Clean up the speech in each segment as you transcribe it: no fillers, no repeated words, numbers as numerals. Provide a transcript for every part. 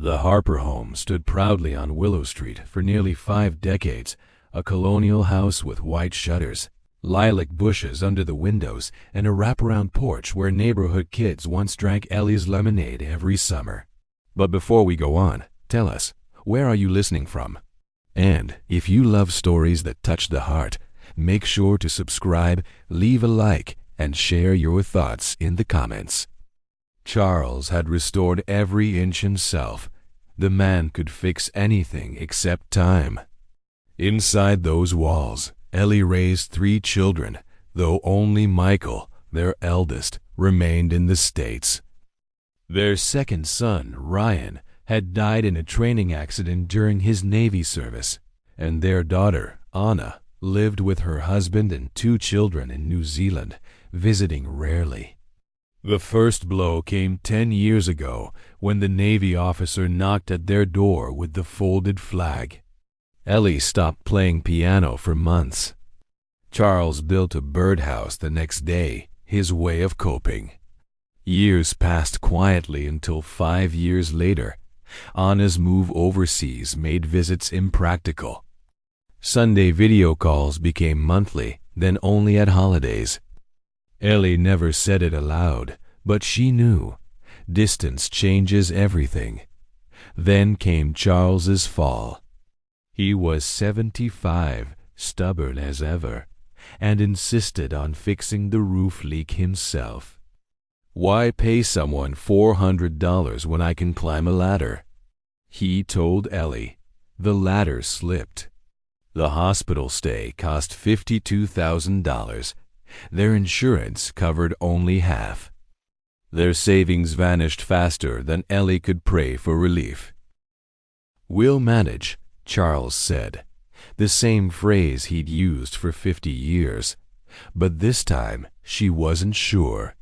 The Harper home stood proudly on Willow Street for nearly 5 decades, a colonial house with white shutters, lilac bushes under the windows, and a wraparound porch where neighborhood kids once drank Ellie's lemonade every summer. But before we go on, tell us, where are you listening from? And if you love stories that touch the heart, make sure to subscribe, leave a like, and share your thoughts in the comments. Charles had restored every inch himself. The man could fix anything except time. Inside those walls, Ellie raised 3 children, though only Michael, their eldest, remained in the States. Their second son, Ryan, had died in a training accident during his Navy service, and their daughter, Anna, lived with her husband and 2 children in New Zealand, visiting rarely. The first blow came 10 years ago when the Navy officer knocked at their door with the folded flag. Ellie stopped playing piano for months. Charles built a birdhouse the next day, his way of coping. Years passed quietly until 5 years later, Anna's move overseas made visits impractical. Sunday video calls became monthly, then only at holidays. Ellie never said it aloud, but she knew. Distance changes everything. Then came Charles's fall. He was 75, stubborn as ever, and insisted on fixing the roof leak himself. "Why pay someone $400 when I can climb a ladder?" he told Ellie. The ladder slipped. The hospital stay cost $52,000. Their insurance covered only half. Their savings vanished faster than Ellie could pray for relief. "We'll manage," Charles said, the same phrase he'd used for 50 years. But this time, she wasn't sure.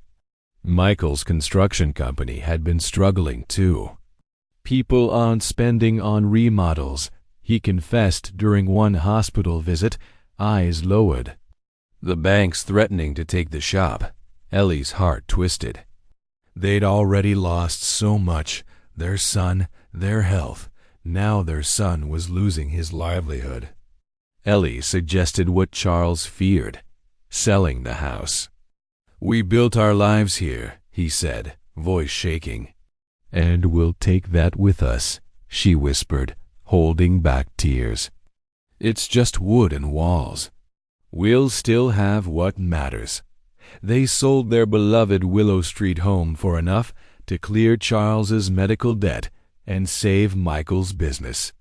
Michael's construction company had been struggling too. People aren't spending on remodels, he confessed during one hospital visit, eyes lowered. The bank's threatening to take the shop. Ellie's heart twisted. They'd already lost so much, their son, their health. Now their son was losing his livelihood. Ellie suggested what Charles feared, selling the house. "We built our lives here," he said, voice shaking. "And we'll take that with us," she whispered, holding back tears. "It's just wood and walls. We'll still have what matters." They sold their beloved Willow Street home for enough to clear Charles's medical debt and save Michael's business.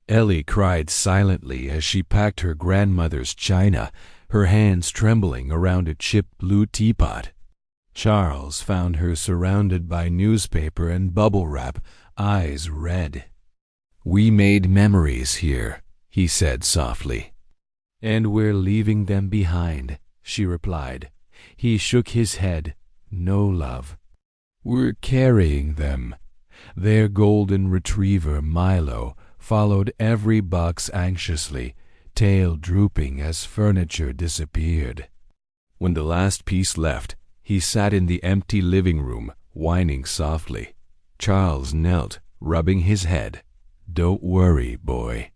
Ellie cried silently as she packed her grandmother's china, her hands trembling around a chipped blue teapot. Charles found her surrounded by newspaper and bubble wrap, eyes red. "We made memories here," he said softly. "And we're leaving them behind," she replied. He shook his head. "No, love. We're carrying them." Their golden retriever, Milo, followed every box anxiously, tail drooping as furniture disappeared. When the last piece left, he sat in the empty living room, whining softly. Charles knelt, rubbing his head. "Don't worry, boy.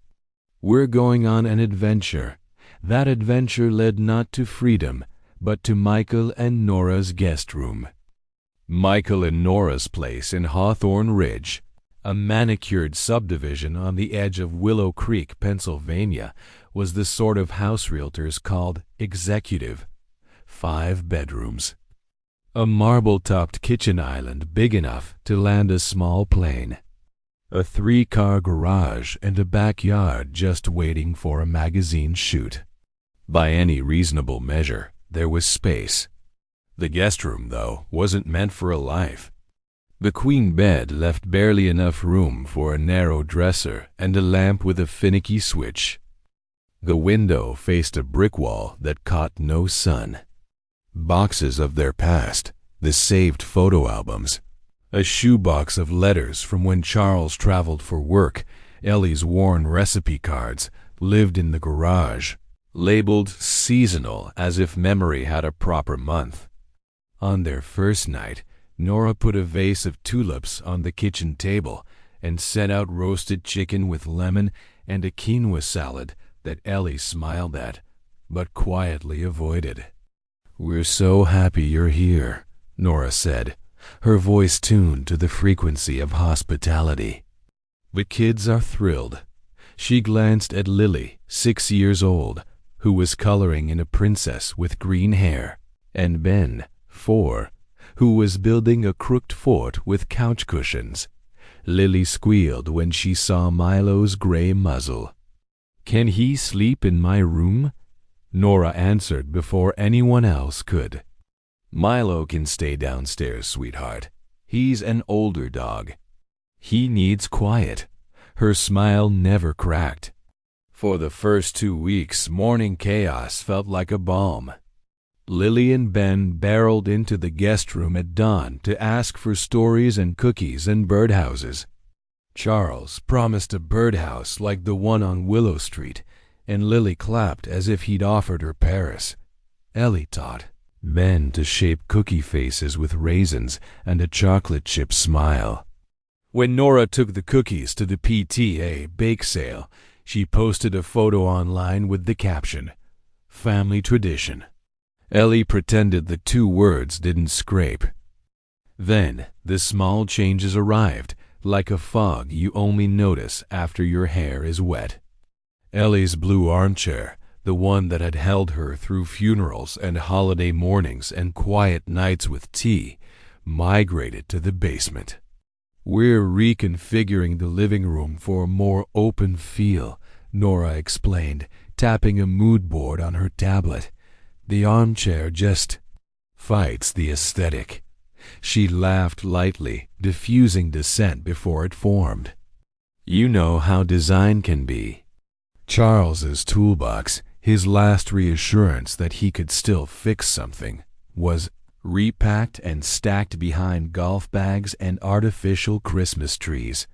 We're going on an adventure." That adventure led not to freedom, but to Michael and Nora's guest room. Michael and Nora's place in Hawthorne Ridge, a manicured subdivision on the edge of Willow Creek, Pennsylvania, was the sort of house realtors called executive. 5 bedrooms. A marble-topped kitchen island big enough to land a small plane. A 3-car garage and a backyard just waiting for a magazine shoot. By any reasonable measure, there was space. The guest room, though, wasn't meant for a life. The queen bed left barely enough room for a narrow dresser and a lamp with a finicky switch. The window faced a brick wall that caught no sun. Boxes of their past, the saved photo albums, a shoebox of letters from when Charles traveled for work, Ellie's worn recipe cards, lived in the garage, labeled seasonal as if memory had a proper month. On their first night, Nora put a vase of tulips on the kitchen table, and set out roasted chicken with lemon and a quinoa salad that Ellie smiled at, but quietly avoided. "We're so happy you're here," Nora said, her voice tuned to the frequency of hospitality. "The kids are thrilled." She glanced at Lily, 6 years old, who was coloring in a princess with green hair, and Ben, 4, who was building a crooked fort with couch cushions. Lily squealed when she saw Milo's gray muzzle. "Can he sleep in my room?" Nora answered before anyone else could. "Milo can stay downstairs, sweetheart. He's an older dog. He needs quiet." Her smile never cracked. For the first 2 weeks, morning chaos felt like a balm. Lily and Ben barreled into the guest room at dawn to ask for stories and cookies and birdhouses. Charles promised a birdhouse like the one on Willow Street, and Lily clapped as if he'd offered her Paris. Ellie taught Ben to shape cookie faces with raisins and a chocolate chip smile. When Nora took the cookies to the PTA bake sale, she posted a photo online with the caption, "Family Tradition." Ellie pretended the 2 words didn't scrape. Then the small changes arrived, like a fog you only notice after your hair is wet. Ellie's blue armchair, the one that had held her through funerals and holiday mornings and quiet nights with tea, migrated to the basement. "We're reconfiguring the living room for a more open feel," Nora explained, tapping a mood board on her tablet. "The armchair just fights the aesthetic." She laughed lightly, diffusing dissent before it formed. "You know how design can be." Charles's toolbox, his last reassurance that he could still fix something, was repacked and stacked behind golf bags and artificial Christmas trees.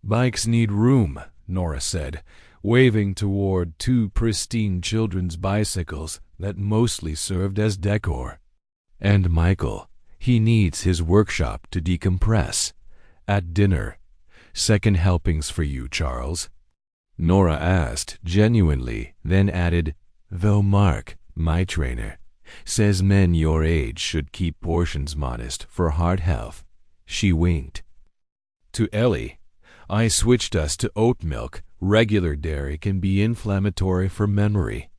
"Bikes need room," Nora said, waving toward 2 pristine children's bicycles that mostly served as decor. "And Michael, he needs his workshop to decompress. At dinner, second helpings for you, Charles." Nora asked genuinely, then added, "Though Mark, my trainer, says men your age should keep portions modest for heart health." She winked. To Ellie, "I switched us to oat milk. Regular dairy can be inflammatory for memory."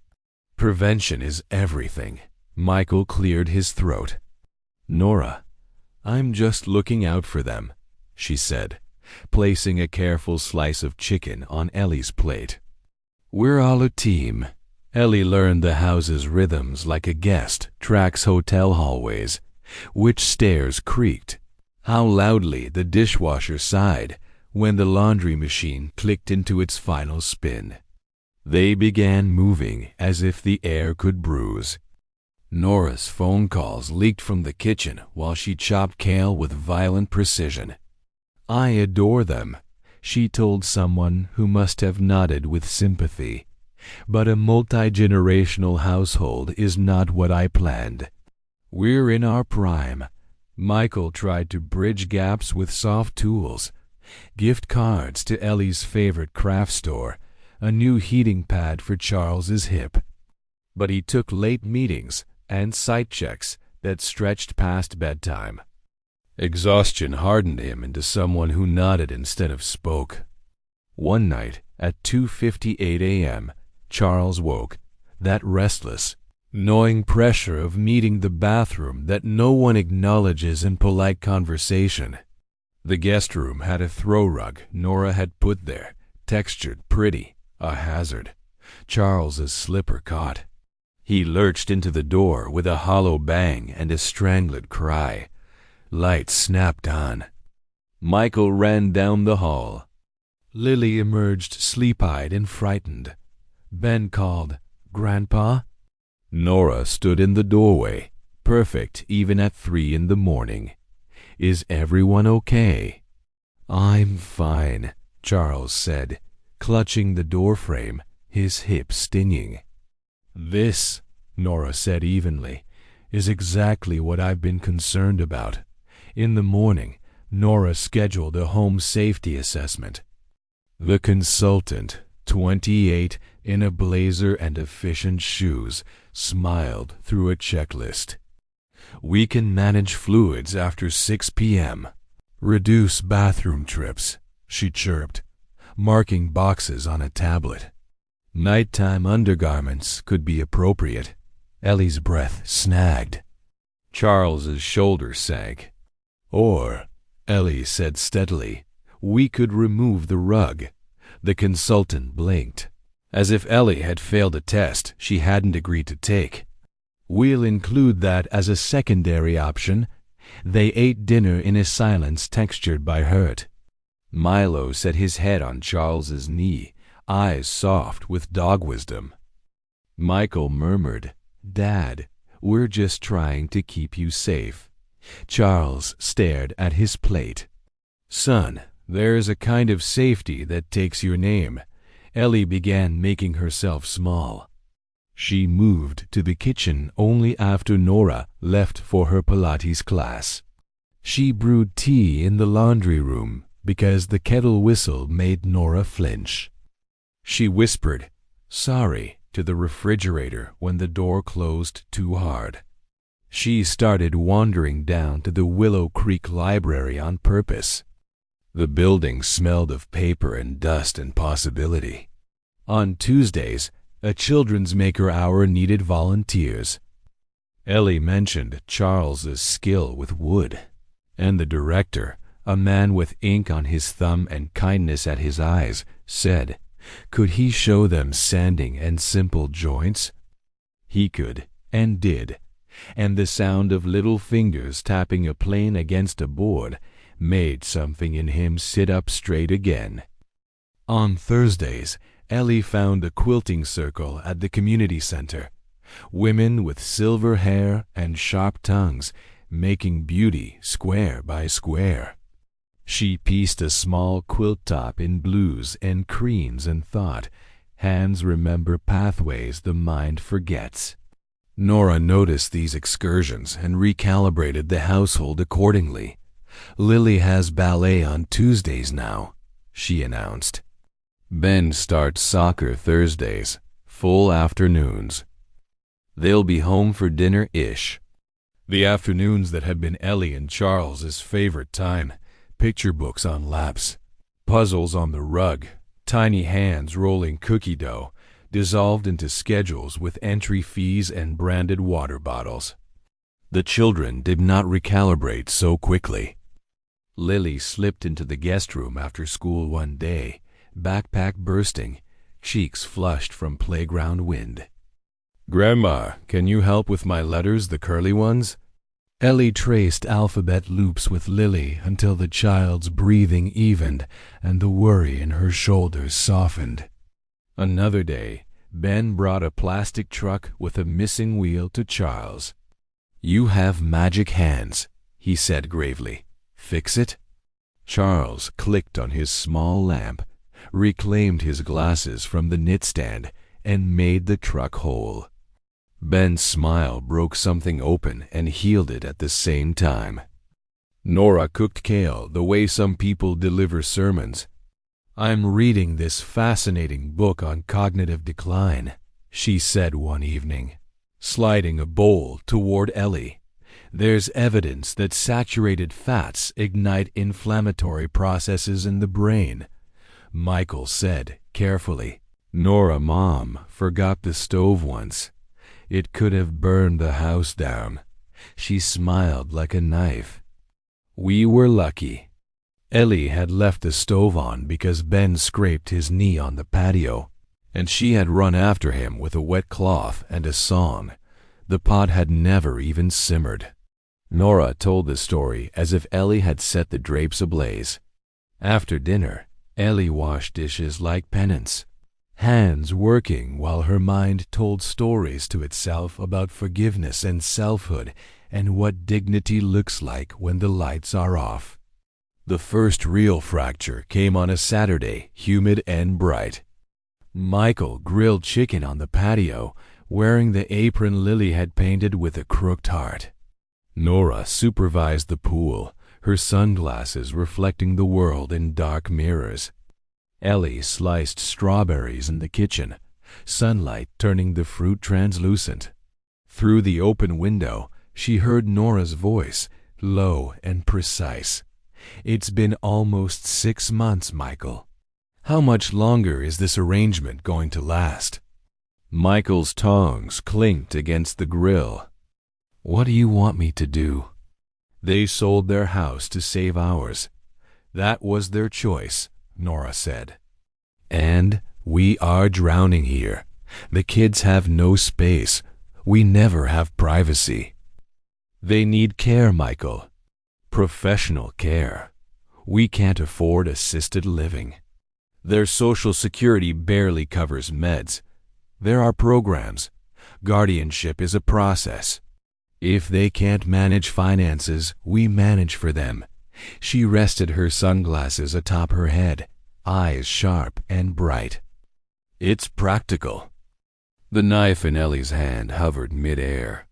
"Prevention is everything." Michael cleared his throat. "Nora, I'm just looking out for them," she said, placing a careful slice of chicken on Ellie's plate. "We're all a team." Ellie learned the house's rhythms like a guest tracks hotel hallways, which stairs creaked, how loudly the dishwasher sighed when the laundry machine clicked into its final spin. They began moving as if the air could bruise. Nora's phone calls leaked from the kitchen while she chopped kale with violent precision. "I adore them," she told someone who must have nodded with sympathy. "But a multi-generational household is not what I planned." "We're in our prime." Michael tried to bridge gaps with soft tools. Gift cards to Ellie's favorite craft store, a new heating pad for Charles's hip. But he took late meetings and site checks that stretched past bedtime. Exhaustion hardened him into someone who nodded instead of spoke. One night at 2:58 a.m., Charles woke, that restless, gnawing pressure of meeting the bathroom that no one acknowledges in polite conversation. The guest room had a throw rug Nora had put there, textured pretty, a hazard. Charles's slipper caught. He lurched into the door with a hollow bang and a strangled cry. Lights snapped on. Michael ran down the hall. Lily emerged sleep-eyed and frightened. Ben called, "Grandpa?" Nora stood in the doorway, perfect even at 3 in the morning. "Is everyone okay?" "I'm fine," Charles said, clutching the doorframe, his hip stinging. "This," Nora said evenly, "is exactly what I've been concerned about. In the morning, Nora scheduled a home safety assessment. The consultant, 28, in a blazer and efficient shoes, smiled through a checklist. "We can manage fluids after 6 p.m. Reduce bathroom trips," she chirped, marking boxes on a tablet. "Nighttime undergarments could be appropriate." Ellie's breath snagged. Charles's shoulders sank. "Or," Ellie said steadily, "we could remove the rug." The consultant blinked, as if Ellie had failed a test she hadn't agreed to take. "We'll include that as a secondary option." They ate dinner in a silence textured by hurt. Milo set his head on Charles's knee, eyes soft with dog wisdom. Michael murmured, "Dad, we're just trying to keep you safe." Charles stared at his plate. "Son, there's a kind of safety that takes your name." Ellie began making herself small. She moved to the kitchen only after Nora left for her Pilates class. She brewed tea in the laundry room because the kettle whistle made Nora flinch. She whispered, "Sorry," to the refrigerator when the door closed too hard. She started wandering down to the Willow Creek Library on purpose. The building smelled of paper and dust and possibility. On Tuesdays, a children's maker hour needed volunteers. Ellie mentioned Charles's skill with wood, and the director, a man with ink on his thumb and kindness at his eyes, said, could he show them sanding and simple joints? He could, and did, and the sound of little fingers tapping a plane against a board made something in him sit up straight again. On Thursdays, Ellie found a quilting circle at the community center. Women with silver hair and sharp tongues making beauty square by square. She pieced a small quilt top in blues and creams and thought, hands remember pathways the mind forgets. Nora noticed these excursions and recalibrated the household accordingly. "Lily has ballet on Tuesdays now," she announced. "Ben starts soccer Thursdays, full afternoons. They'll be home for dinner-ish." The afternoons that had been Ellie and Charles's favorite time, picture books on laps, puzzles on the rug, tiny hands rolling cookie dough, dissolved into schedules with entry fees and branded water bottles. The children did not recalibrate so quickly. Lily slipped into the guest room after school one day, backpack bursting, cheeks flushed from playground wind. "Grandma, can you help with my letters, the curly ones?" Ellie traced alphabet loops with Lily until the child's breathing evened and the worry in her shoulders softened. Another day, Ben brought a plastic truck with a missing wheel to Charles. "You have magic hands," he said gravely. "Fix it?" Charles clicked on his small lamp, reclaimed his glasses from the knit stand, and made the truck whole. Ben's smile broke something open and healed it at the same time. Nora cooked kale the way some people deliver sermons. "I'm reading this fascinating book on cognitive decline," she said one evening, sliding a bowl toward Ellie. "There's evidence that saturated fats ignite inflammatory processes in the brain." Michael said carefully, "Nora, Mom forgot the stove once. It could have burned the house down." She smiled like a knife. "We were lucky." Ellie had left the stove on because Ben scraped his knee on the patio, and she had run after him with a wet cloth and a song. The pot had never even simmered. Nora told the story as if Ellie had set the drapes ablaze. After dinner, Ellie washed dishes like penance, hands working while her mind told stories to itself about forgiveness and selfhood and what dignity looks like when the lights are off. The first real fracture came on a Saturday, humid and bright. Michael grilled chicken on the patio, wearing the apron Lily had painted with a crooked heart. Nora supervised the pool, her sunglasses reflecting the world in dark mirrors. Ellie sliced strawberries in the kitchen, sunlight turning the fruit translucent. Through the open window, she heard Nora's voice, low and precise. "It's been almost 6 months, Michael. How much longer is this arrangement going to last?" Michael's tongs clinked against the grill. "What do you want me to do?" They sold their house to save ours. That was their choice, Nora said. "And we are drowning here. The kids have no space. We never have privacy." "They need care, Michael. Professional care. We can't afford assisted living. Their Social Security barely covers meds. There are programs. Guardianship is a process. If they can't manage finances, we manage for them." She rested her sunglasses atop her head, eyes sharp and bright. "It's practical." The knife in Ellie's hand hovered mid-air.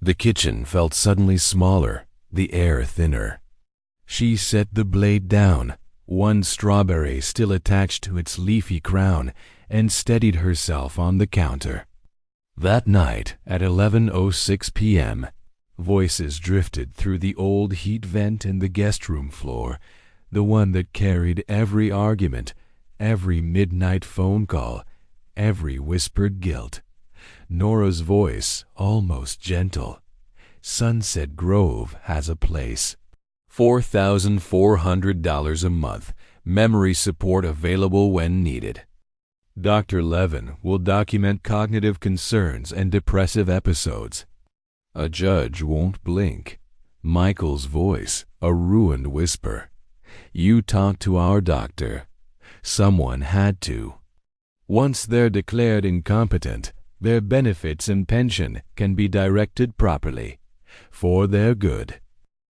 The kitchen felt suddenly smaller, the air thinner. She set the blade down, one strawberry still attached to its leafy crown, and steadied herself on the counter. That night, at 11:06 p.m., voices drifted through the old heat vent in the guest room floor, the one that carried every argument, every midnight phone call, every whispered guilt. Nora's voice, almost gentle. "Sunset Grove has a place. $4,400 a month, memory support available when needed. Dr. Levin will document cognitive concerns and depressive episodes." A judge won't blink. Michael's voice, a ruined whisper. "You talk to our doctor." Someone had to. Once they're declared incompetent, their benefits and pension can be directed properly. For their good.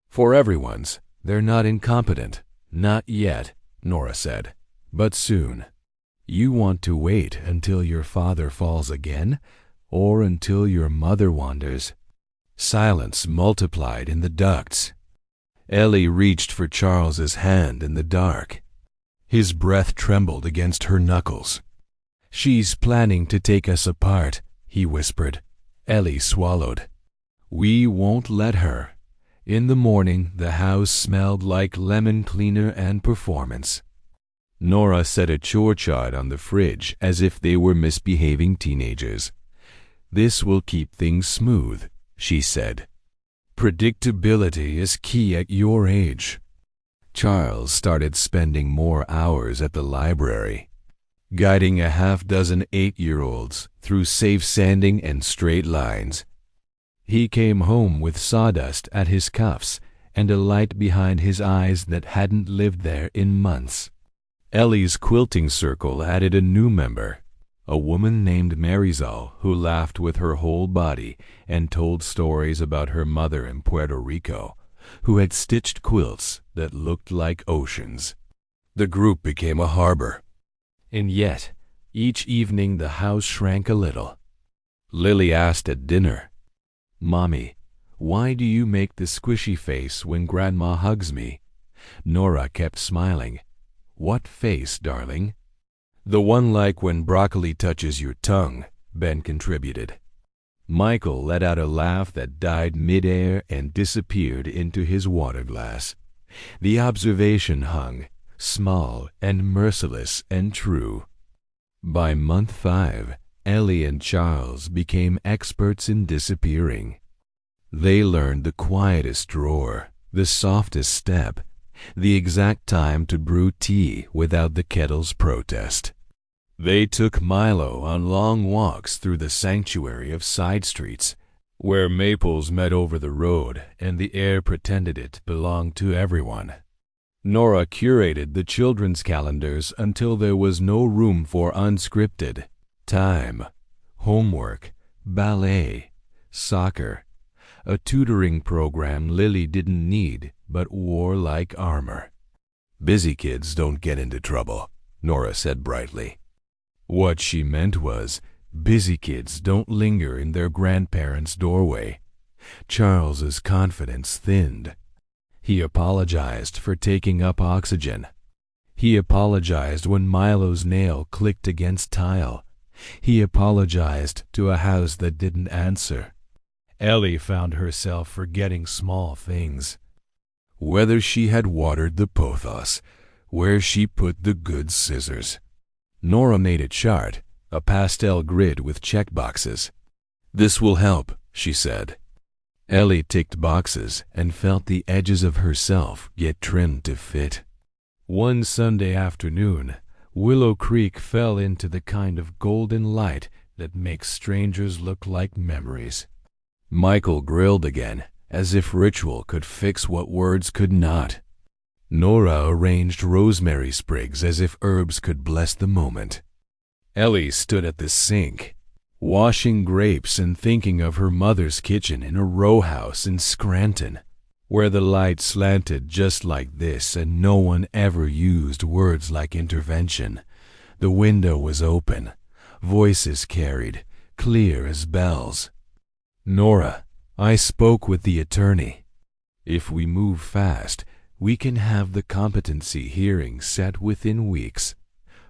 For everyone's. They're not incompetent. Not yet, Nora said. But soon. You want to wait until your father falls again, or until your mother wanders? Silence multiplied in the ducts. Ellie reached for Charles's hand in the dark. His breath trembled against her knuckles. "She's planning to take us apart," he whispered. Ellie swallowed. "We won't let her." In the morning, the house smelled like lemon cleaner and performance. Nora set a chore chart on the fridge as if they were misbehaving teenagers. "This will keep things smooth," she said. "Predictability is key at your age." Charles started spending more hours at the library, guiding a half-dozen 8-year-olds through safe sanding and straight lines. He came home with sawdust at his cuffs and a light behind his eyes that hadn't lived there in months. Ellie's quilting circle added a new member, a woman named Marisol who laughed with her whole body and told stories about her mother in Puerto Rico, who had stitched quilts that looked like oceans. The group became a harbor. And yet, each evening the house shrank a little. Lily asked at dinner, "Mommy, why do you make the squishy face when Grandma hugs me?" Nora kept smiling. "What face, darling?" "The one like when broccoli touches your tongue," Ben contributed. Michael let out a laugh that died mid-air and disappeared into his water glass. The observation hung, small and merciless and true. By month 5, Ellie and Charles became experts in disappearing. They learned the quietest drawer, the softest step, the exact time to brew tea without the kettle's protest. They took Milo on long walks through the sanctuary of side streets, where maples met over the road and the air pretended it belonged to everyone. Nora curated the children's calendars until there was no room for unscripted time, homework, ballet, soccer, a tutoring program Lily didn't need but wore like armor. "Busy kids don't get into trouble," Nora said brightly. What she meant was, busy kids don't linger in their grandparents' doorway. Charles's confidence thinned. He apologized for taking up oxygen. He apologized when Milo's nail clicked against tile. He apologized to a house that didn't answer. Ellie found herself forgetting small things. Whether she had watered the pothos, where she put the good scissors. Nora made a chart, a pastel grid with checkboxes. "This will help," she said. Ellie ticked boxes and felt the edges of herself get trimmed to fit. One Sunday afternoon, Willow Creek fell into the kind of golden light that makes strangers look like memories. Michael grilled again, as if ritual could fix what words could not. Nora arranged rosemary sprigs as if herbs could bless the moment. Ellie stood at the sink, washing grapes and thinking of her mother's kitchen in a row house in Scranton, where the light slanted just like this and no one ever used words like intervention. The window was open, voices carried, clear as bells. "Nora, I spoke with the attorney. If we move fast, we can have the competency hearing set within weeks.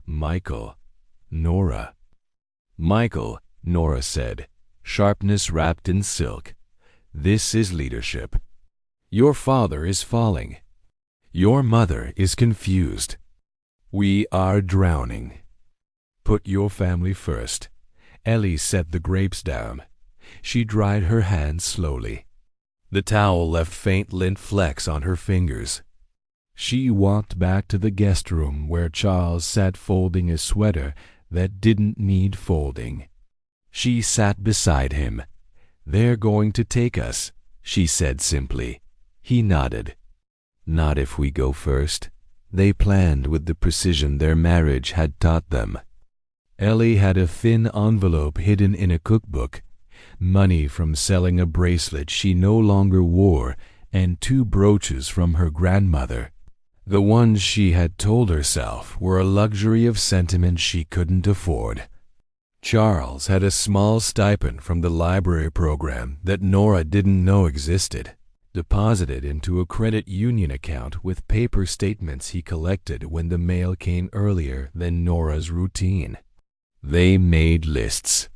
Michael, Nora." "Michael," Nora said, sharpness wrapped in silk. "This is leadership. Your father is falling. Your mother is confused. We are drowning. Put your family first." Ellie set the grapes down. She dried her hands slowly. The towel left faint lint flecks on her fingers. She walked back to the guest room where Charles sat folding a sweater that didn't need folding. She sat beside him. "They're going to take us," she said simply. He nodded. "Not if we go first." They planned with the precision their marriage had taught them. Ellie had a thin envelope hidden in a cookbook, money from selling a bracelet she no longer wore, and 2 brooches from her grandmother. The ones she had told herself were a luxury of sentiment she couldn't afford. Charles had a small stipend from the library program that Nora didn't know existed, deposited into a credit union account with paper statements he collected when the mail came earlier than Nora's routine. They made lists.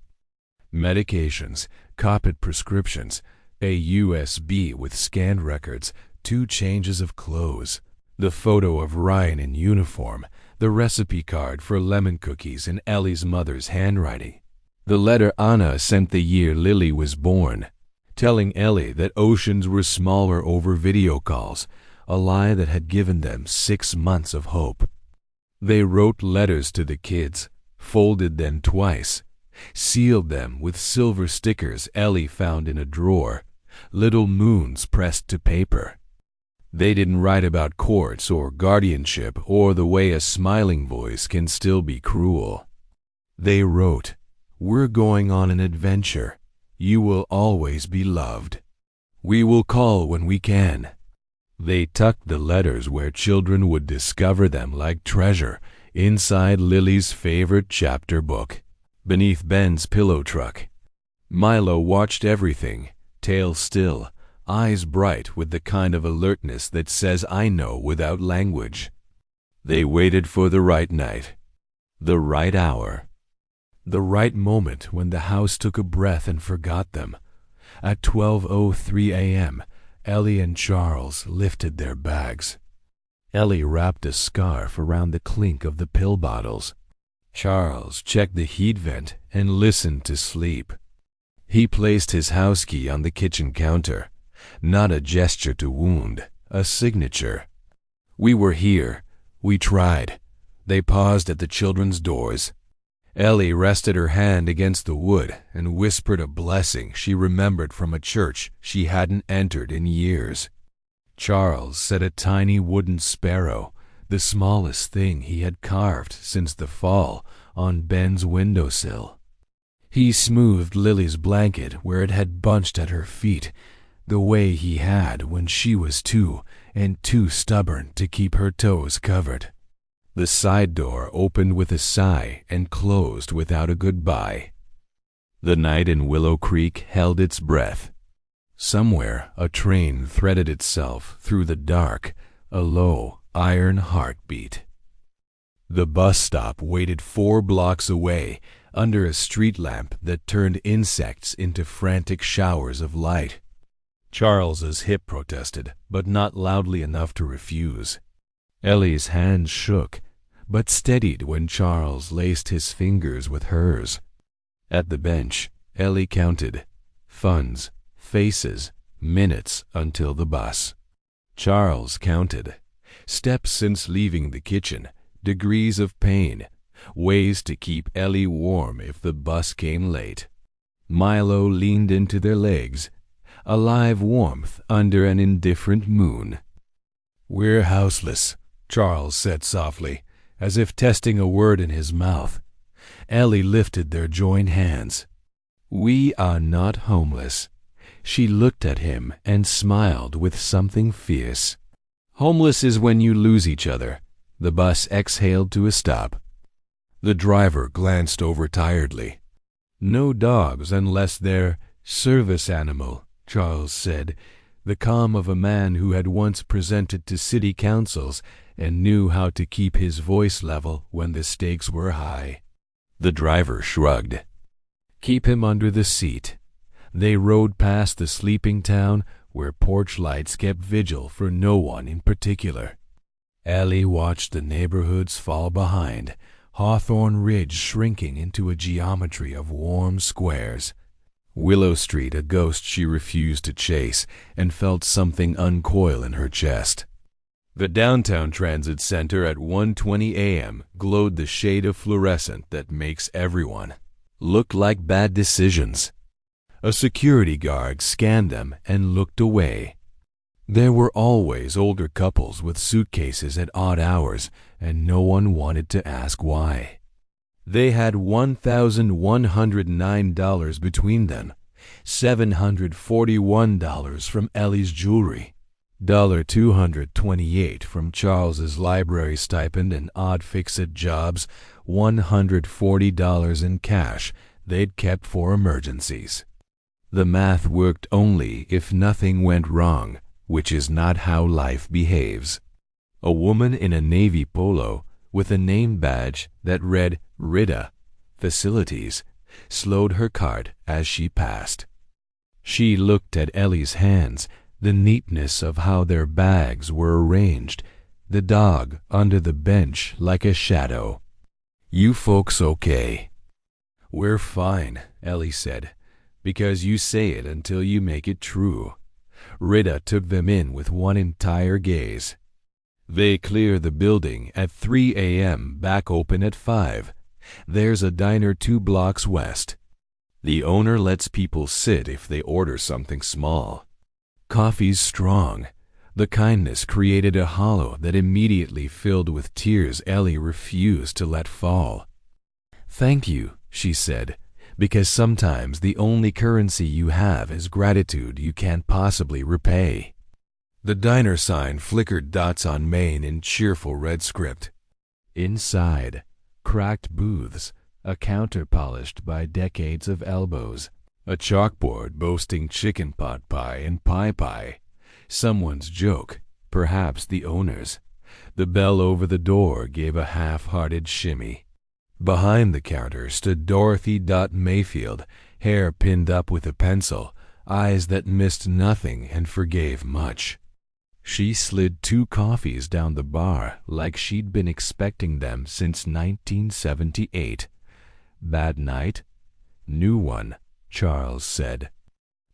Medications, copied prescriptions, a USB with scanned records, 2 changes of clothes, the photo of Ryan in uniform, the recipe card for lemon cookies in Ellie's mother's handwriting, the letter Anna sent the year Lily was born, telling Ellie that oceans were smaller over video calls, a lie that had given them 6 months of hope. They wrote letters to the kids, folded them twice, sealed them with silver stickers Ellie found in a drawer, little moons pressed to paper. They didn't write about courts or guardianship or the way a smiling voice can still be cruel. They wrote, "We're going on an adventure. You will always be loved. We will call when we can." They tucked the letters where children would discover them like treasure, inside Lily's favorite chapter book, beneath Ben's pillow truck. Milo watched everything, tail still, eyes bright with the kind of alertness that says "I know" without language. They waited for the right night, the right hour, the right moment when the house took a breath and forgot them. At 12:03 a.m., Ellie and Charles lifted their bags. Ellie wrapped a scarf around the clink of the pill bottles. Charles checked the heat vent and listened to sleep. He placed his house key on the kitchen counter, not a gesture to wound, a signature. "We were here. We tried." They paused at the children's doors. Ellie rested her hand against the wood and whispered a blessing she remembered from a church she hadn't entered in years. Charles set a tiny wooden sparrow, the smallest thing he had carved since the fall, on Ben's windowsill. He smoothed Lily's blanket where it had bunched at her feet, the way he had when she was 2 and too stubborn to keep her toes covered. The side door opened with a sigh and closed without a goodbye. The night in Willow Creek held its breath. Somewhere a train threaded itself through the dark, a low, iron heartbeat. The bus stop waited 4 blocks away, under a street lamp that turned insects into frantic showers of light. Charles's hip protested, but not loudly enough to refuse. Ellie's hand shook, but steadied when Charles laced his fingers with hers. At the bench, Ellie counted funds, faces, minutes until the bus. Charles counted steps since leaving the kitchen, degrees of pain, ways to keep Ellie warm if the bus came late. Milo leaned into their legs, a live warmth under an indifferent moon. "We're houseless," Charles said softly, as if testing a word in his mouth. Ellie lifted their joined hands. "We are not homeless." She looked at him and smiled with something fierce. "Homeless is when you lose each other." The bus exhaled to a stop. The driver glanced over tiredly. "No dogs unless they're service animal," Charles said, the calm of a man who had once presented to city councils and knew how to keep his voice level when the stakes were high. The driver shrugged. "Keep him under the seat." They rode past the sleeping town where porch lights kept vigil for no one in particular. Ellie watched the neighborhoods fall behind, Hawthorne Ridge shrinking into a geometry of warm squares. Willow Street a ghost she refused to chase, and felt something uncoil in her chest. The downtown transit center at 1:20 a.m. glowed the shade of fluorescent that makes everyone look like bad decisions. A security guard scanned them and looked away. There were always older couples with suitcases at odd hours, and no one wanted to ask why. They had $1,109 between them, $741 from Ellie's jewelry, $228 from Charles's library stipend and odd fix-it jobs, $140 in cash they'd kept for emergencies. The math worked only if nothing went wrong, which is not how life behaves. A woman in a navy polo with a name badge that read Rida Facilities slowed her cart as she passed. She looked at Ellie's hands, the neatness of how their bags were arranged, the dog under the bench like a shadow. "You folks okay?" "We're fine," Ellie said, "because you say it until you make it true." Rita took them in with one entire gaze. "They clear the building at 3 a.m., back open at 5. There's a diner 2 blocks west. The owner lets people sit if they order something small. Coffee's strong." The kindness created a hollow that immediately filled with tears Ellie refused to let fall. "Thank you," she said, "because sometimes the only currency you have is gratitude you can't possibly repay." The diner sign flickered dots on Main in cheerful red script. Inside, cracked booths, a counter polished by decades of elbows, a chalkboard boasting chicken pot pie and pie, someone's joke, perhaps the owner's. The bell over the door gave a half-hearted shimmy. Behind the counter stood Dorothy Mayfield, hair pinned up with a pencil, eyes that missed nothing and forgave much. She slid 2 coffees down the bar like she'd been expecting them since 1978. "Bad night?" "New one," Charles said.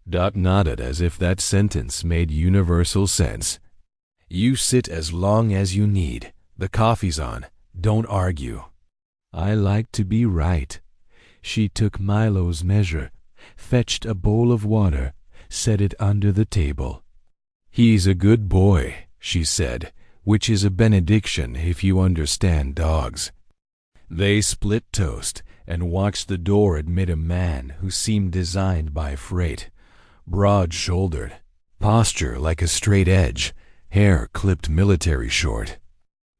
Dot nodded as if that sentence made universal sense. "You sit as long as you need. The coffee's on. Don't argue." "I like to be right." She took Milo's measure, fetched a bowl of water, set it under the table. "He's a good boy," she said, which is a benediction if you understand dogs. They split toast and watched the door admit a man who seemed designed by freight. Broad-shouldered, posture like a straight edge, hair clipped military short.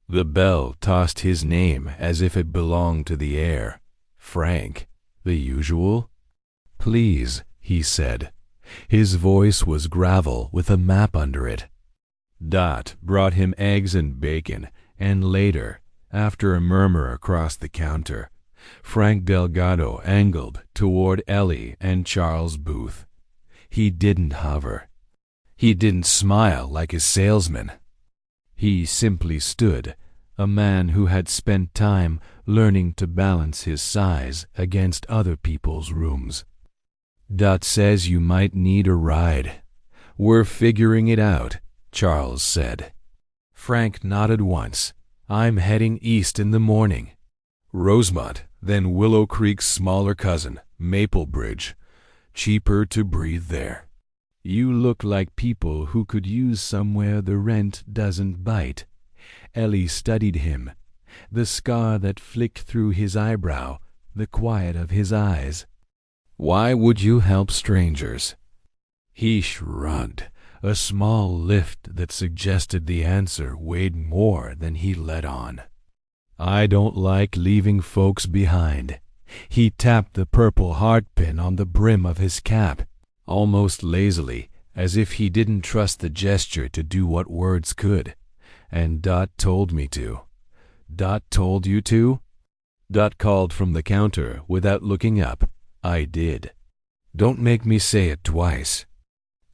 The bell tossed his name as if it belonged to the air. "Frank, the usual?" "Please," he said. His voice was gravel with a map under it. Dot brought him eggs and bacon, and later, after a murmur across the counter, Frank Delgado angled toward Ellie and Charles Booth. He didn't hover. He didn't smile like a salesman. He simply stood, a man who had spent time learning to balance his size against other people's rooms. Dot says you might need a ride. We're figuring it out, Charles said. Frank nodded once. I'm heading east in the morning. Rosemont, then Willow Creek's smaller cousin, Maplebridge. Cheaper to breathe there. You look like people who could use somewhere the rent doesn't bite. Ellie studied him. The scar that flicked through his eyebrow, the quiet of his eyes. Why would you help strangers? He shrugged, a small lift that suggested the answer weighed more than he let on. I don't like leaving folks behind. He tapped the purple heart pin on the brim of his cap, almost lazily, as if he didn't trust the gesture to do what words could. And Dot told me to. Dot told you to? Dot called from the counter without looking up. I did. Don't make me say it twice.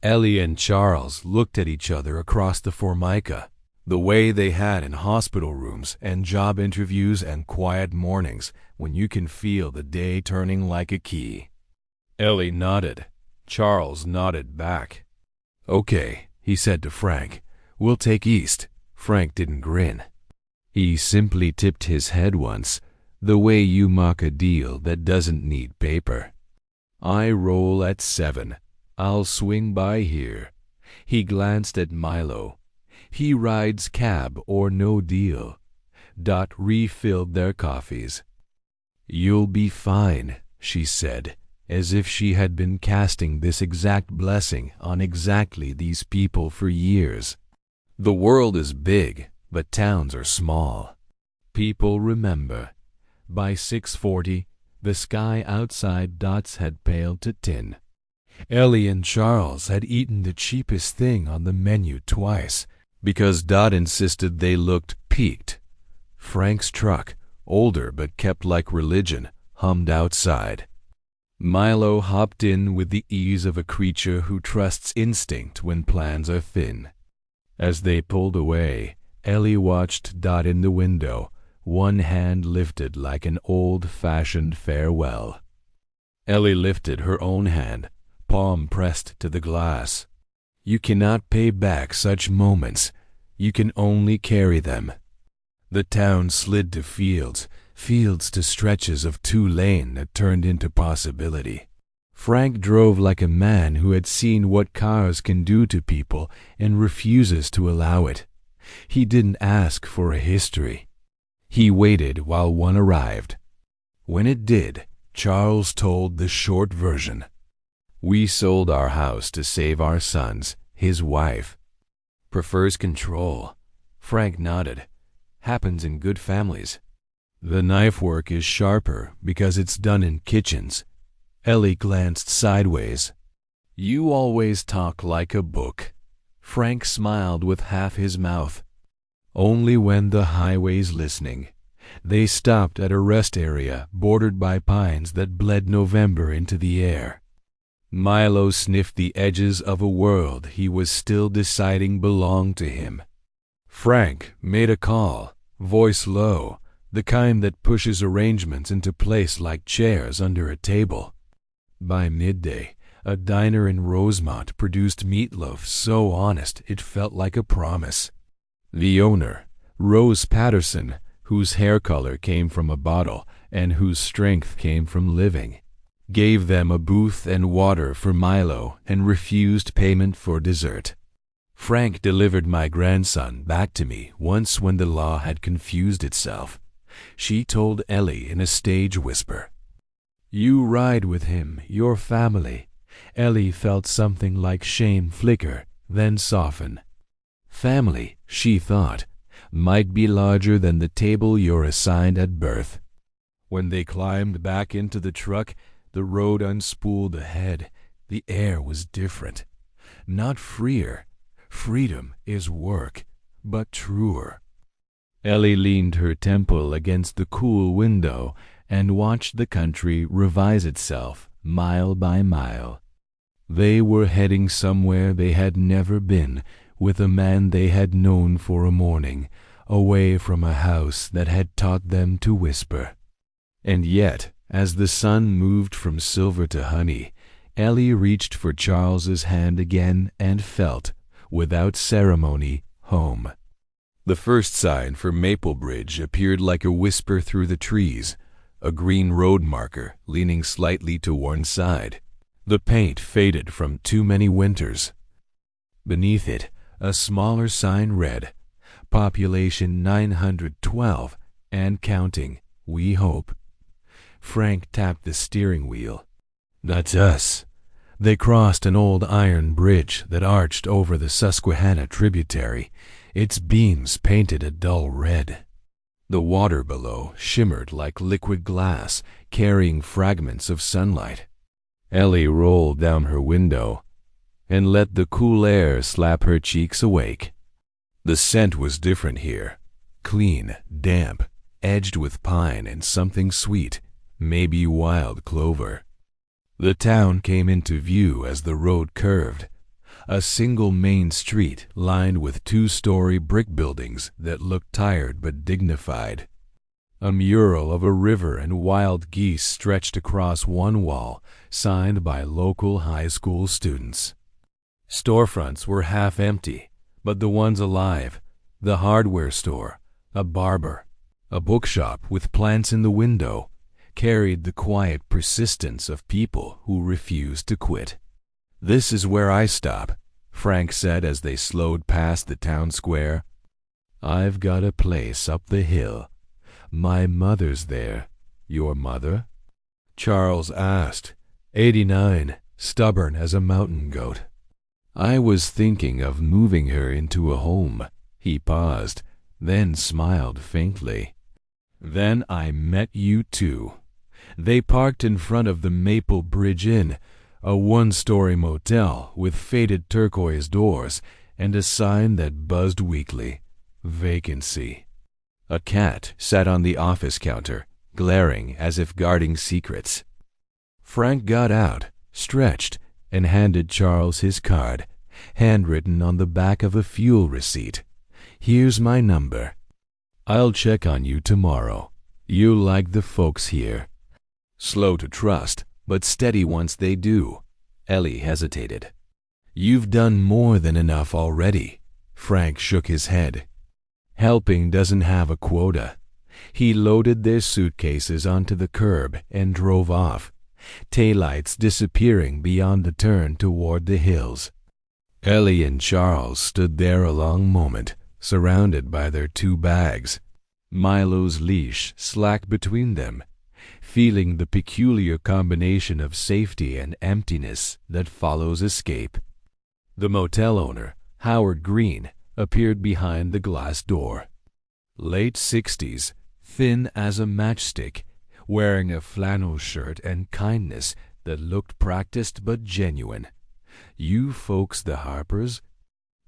Ellie and Charles looked at each other across the Formica, the way they had in hospital rooms and job interviews and quiet mornings when you can feel the day turning like a key. Ellie nodded. Charles nodded back. Okay, he said to Frank. We'll take east. Frank didn't grin. He simply tipped his head once, the way you mock a deal that doesn't need paper. I roll at 7. I'll swing by here. He glanced at Milo. He rides cab or no deal. Dot refilled their coffees. You'll be fine, she said, as if she had been casting this exact blessing on exactly these people for years. The world is big, but towns are small. People remember. By 6:40, the sky outside Dot's had paled to tin. Ellie and Charles had eaten the cheapest thing on the menu twice, because Dot insisted they looked peaked. Frank's truck, older but kept like religion, hummed outside. Milo hopped in with the ease of a creature who trusts instinct when plans are thin. As they pulled away, Ellie watched Dot in the window, one hand lifted like an old-fashioned farewell. Ellie lifted her own hand, palm pressed to the glass. You cannot pay back such moments. You can only carry them. The town slid to fields to stretches of 2-lane that turned into possibility. Frank drove like a man who had seen what cars can do to people and refuses to allow it. He didn't ask for a history. He waited while one arrived. When it did, Charles told the short version. We sold our house to save our sons. His wife prefers control. Frank nodded. Happens in good families. The knife work is sharper because it's done in kitchens. Ellie glanced sideways. You always talk like a book. Frank smiled with half his mouth. Only when the highway's listening. They stopped at a rest area bordered by pines that bled November into the air. Milo sniffed the edges of a world he was still deciding belonged to him. Frank made a call, voice low, the kind that pushes arrangements into place like chairs under a table. By midday, a diner in Rosemont produced meatloaf so honest it felt like a promise. The owner, Rose Patterson, whose hair color came from a bottle and whose strength came from living, gave them a booth and water for Milo and refused payment for dessert. Frank delivered my grandson back to me once when the law had confused itself. She told Ellie in a stage whisper. You ride with him, your family. Ellie felt something like shame flicker, then soften. Family, she thought, might be larger than the table you're assigned at birth. When they climbed back into the truck, the road unspooled ahead, The air was different. Not freer. Freedom is work, but truer. Ellie leaned her temple against the cool window and watched the country revise itself mile by mile. They were heading somewhere they had never been, with a man they had known for a morning, away from a house that had taught them to whisper. And yet, as the sun moved from silver to honey, Ellie reached for Charles's hand again and felt, without ceremony, home. The first sign for Maplebridge appeared like a whisper through the trees, a green road marker leaning slightly to one side. The paint faded from too many winters. Beneath it, a smaller sign read, "Population 912 and counting, we hope." Frank tapped the steering wheel. "That's us." They crossed an old iron bridge that arched over the Susquehanna tributary, its beams painted a dull red. The water below shimmered like liquid glass, carrying fragments of sunlight. Ellie rolled down her window and let the cool air slap her cheeks awake. The scent was different here. Clean, damp, edged with pine and something sweet, maybe wild clover. The town came into view as the road curved. A single main street lined with two-story brick buildings that looked tired but dignified. A mural of a river and wild geese stretched across one wall, signed by local high school students. Storefronts were half empty, but the ones alive: the hardware store, a barber, a bookshop with plants in the window, carried the quiet persistence of people who refused to quit. "This is where I stop," Frank said as they slowed past the town square. "I've got a place up the hill. My mother's there." "Your mother?" Charles asked, 89, stubborn as a mountain goat. "I was thinking of moving her into a home." He paused, then smiled faintly. "Then I met you too." They parked in front of the Maplebridge Inn, a one-story motel with faded turquoise doors and a sign that buzzed weakly, "Vacancy." A cat sat on the office counter, glaring as if guarding secrets. Frank got out, stretched, and handed Charles his card, handwritten on the back of a fuel receipt. "Here's my number. I'll check on you tomorrow. You'll like the folks here." Slow to trust, but steady once they do. Ellie hesitated. "You've done more than enough already." Frank shook his head. "Helping doesn't have a quota." He loaded their suitcases onto the curb and drove off, taillights disappearing beyond the turn toward the hills. Ellie and Charles stood there a long moment, surrounded by their two bags. Milo's leash slacked between them, feeling the peculiar combination of safety and emptiness that follows escape. The motel owner, Howard Green, appeared behind the glass door. Late 60s, thin as a matchstick, wearing a flannel shirt and kindness that looked practiced but genuine. "You folks the Harpers?"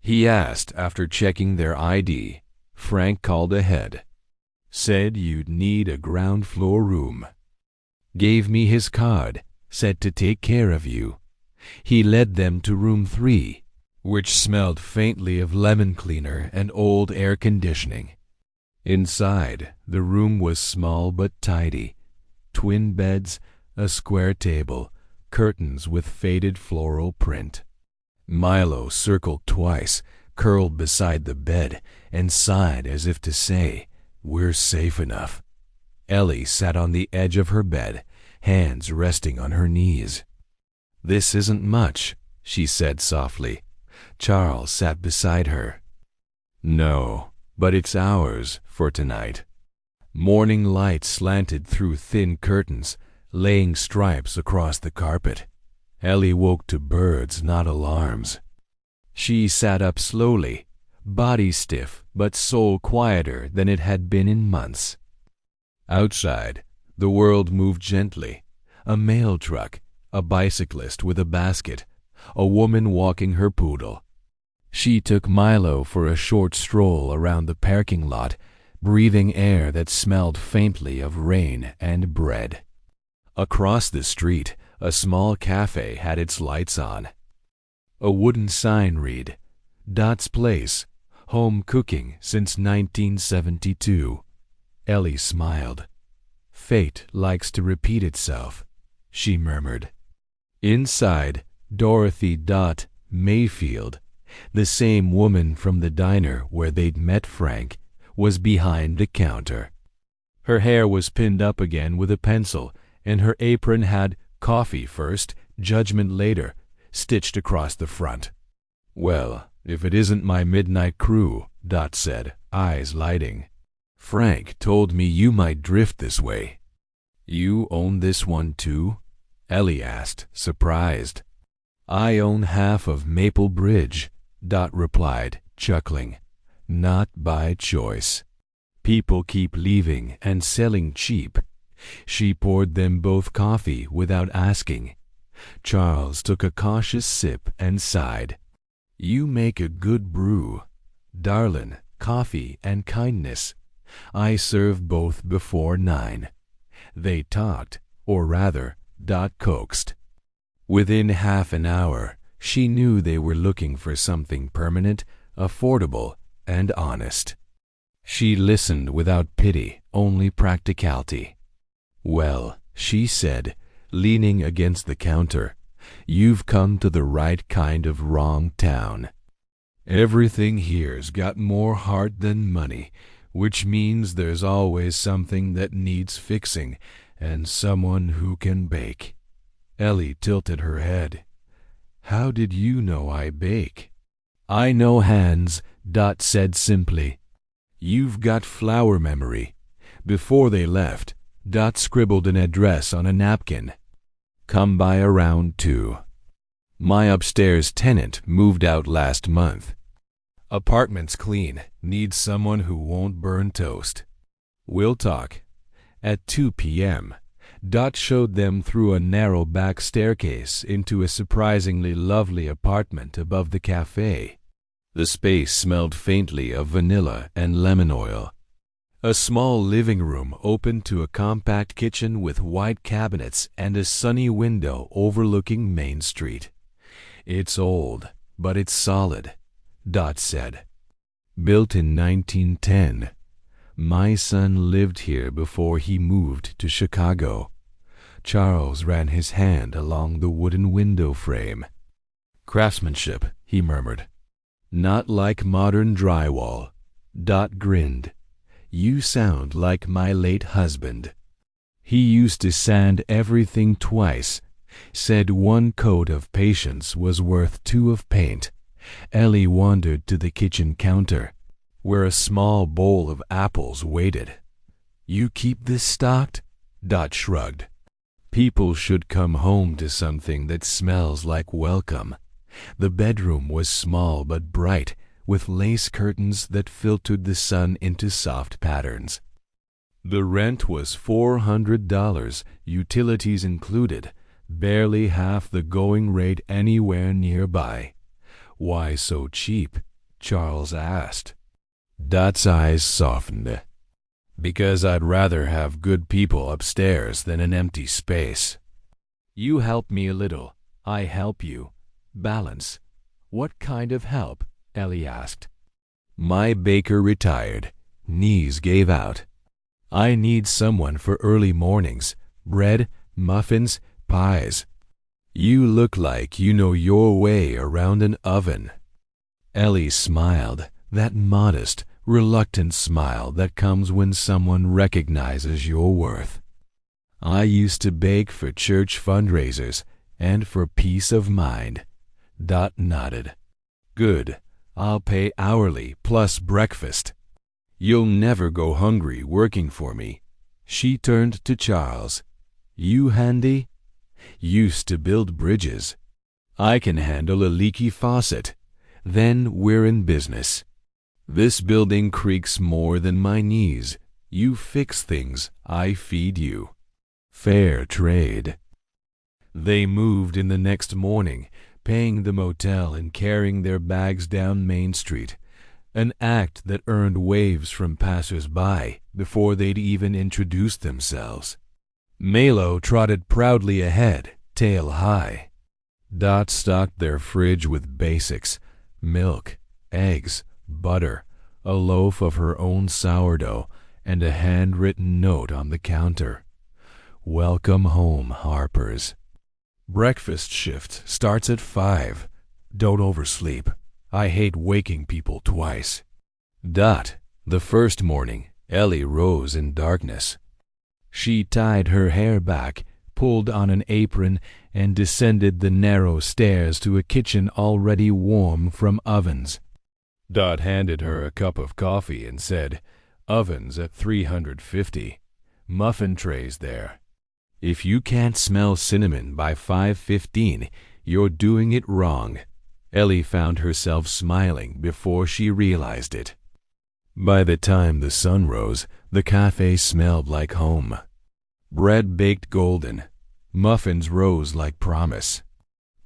he asked after checking their ID. Frank called ahead. "Said you'd need a ground floor room. Gave me his card, said to take care of you." He led them to room 3, which smelled faintly of lemon cleaner and old air conditioning. Inside, the room was small but tidy. Twin beds, a square table, curtains with faded floral print. Milo circled twice, curled beside the bed, and sighed as if to say, "We're safe enough." Ellie sat on the edge of her bed, hands resting on her knees. "This isn't much," she said softly. Charles sat beside her. "No, but it's ours for tonight." Morning light slanted through thin curtains, laying stripes across the carpet. Ellie woke to birds, not alarms. She sat up slowly, body stiff but soul quieter than it had been in months. Outside, the world moved gently. A mail truck, a bicyclist with a basket, a woman walking her poodle. She took Milo for a short stroll around the parking lot, breathing air that smelled faintly of rain and bread. Across the street, a small cafe had its lights on. A wooden sign read, "Dot's Place, home cooking since 1972. Ellie smiled. "Fate likes to repeat itself," she murmured. Inside, Dorothy Dot Mayfield, the same woman from the diner where they'd met Frank, was behind the counter. Her hair was pinned up again with a pencil, and her apron had "Coffee first, judgment later" stitched across the front. "Well, if it isn't my midnight crew," Dot said, eyes lighting. "Frank told me you might drift this way." "You own this one too?" Ellie asked, surprised. "I own half of Maple Bridge," Dot replied, chuckling. "Not by choice. People keep leaving and selling cheap." She poured them both coffee without asking. Charles took a cautious sip and sighed. "You make a good brew. Darlin', coffee and kindness. I serve both before 9. They talked, or rather, Dot coaxed. Within half an hour, she knew they were looking for something permanent, affordable, and honest. She listened without pity, only practicality. "Well," she said, leaning against the counter, "you've come to the right kind of wrong town. Everything here's got more heart than money, which means there's always something that needs fixing and someone who can bake." Ellie tilted her head. "How did you know I bake?" "I know hands," Dot said simply. "You've got flower memory." Before they left, Dot scribbled an address on a napkin. "Come by around 2. My upstairs tenant moved out last month. Apartment's clean, needs someone who won't burn toast. We'll talk." At 2 p.m., Dot showed them through a narrow back staircase into a surprisingly lovely apartment above the cafe. The space smelled faintly of vanilla and lemon oil. A small living room opened to a compact kitchen with white cabinets and a sunny window overlooking Main Street. "It's old, but it's solid," Dot said. "Built in 1910. My son lived here before he moved to Chicago." Charles ran his hand along the wooden window frame. "Craftsmanship," he murmured. "Not like modern drywall." Dot grinned. "You sound like my late husband. He used to sand everything twice. Said one coat of patience was worth 2 of paint." Ellie wandered to the kitchen counter, where a small bowl of apples waited. "You keep this stocked?" Dot shrugged. "People should come home to something that smells like welcome." The bedroom was small but bright, with lace curtains that filtered the sun into soft patterns. The rent was $400, utilities included, barely half the going rate anywhere nearby. "Why so cheap?" Charles asked. Dot's eyes softened. "Because I'd rather have good people upstairs than an empty space." "You help me a little, I help you. Balance." "What kind of help?" Ellie asked. "My baker retired. Knees gave out. I need someone for early mornings, bread, muffins, pies. You look like you know your way around an oven." Ellie smiled, that modest, reluctant smile that comes when someone recognizes your worth. "I used to bake for church fundraisers and for peace of mind." Dot nodded. "Good. I'll pay hourly plus breakfast. You'll never go hungry working for me." She turned to Charles. "You handy?" "Used to build bridges. I can handle a leaky faucet. Then we're in business. This building creaks more than my knees. You fix things, I feed you. Fair trade." They moved in the next morning, paying the motel and carrying their bags down Main Street, an act that earned waves from passers-by before they'd even introduced themselves. Malo trotted proudly ahead, tail high. Dot stocked their fridge with basics: milk, eggs, butter, a loaf of her own sourdough, and a handwritten note on the counter. "Welcome home, Harpers. Breakfast shift starts at 5. Don't oversleep. I hate waking people twice." Dot. The first morning, Ellie rose in darkness. She tied her hair back, pulled on an apron, and descended the narrow stairs to a kitchen already warm from ovens. Dot handed her a cup of coffee and said, "Ovens at 350. Muffin trays there. If you can't smell cinnamon by 5:15, you're doing it wrong." Ellie found herself smiling before she realized it. By the time the sun rose, the cafe smelled like home. Bread baked golden. Muffins rose like promise.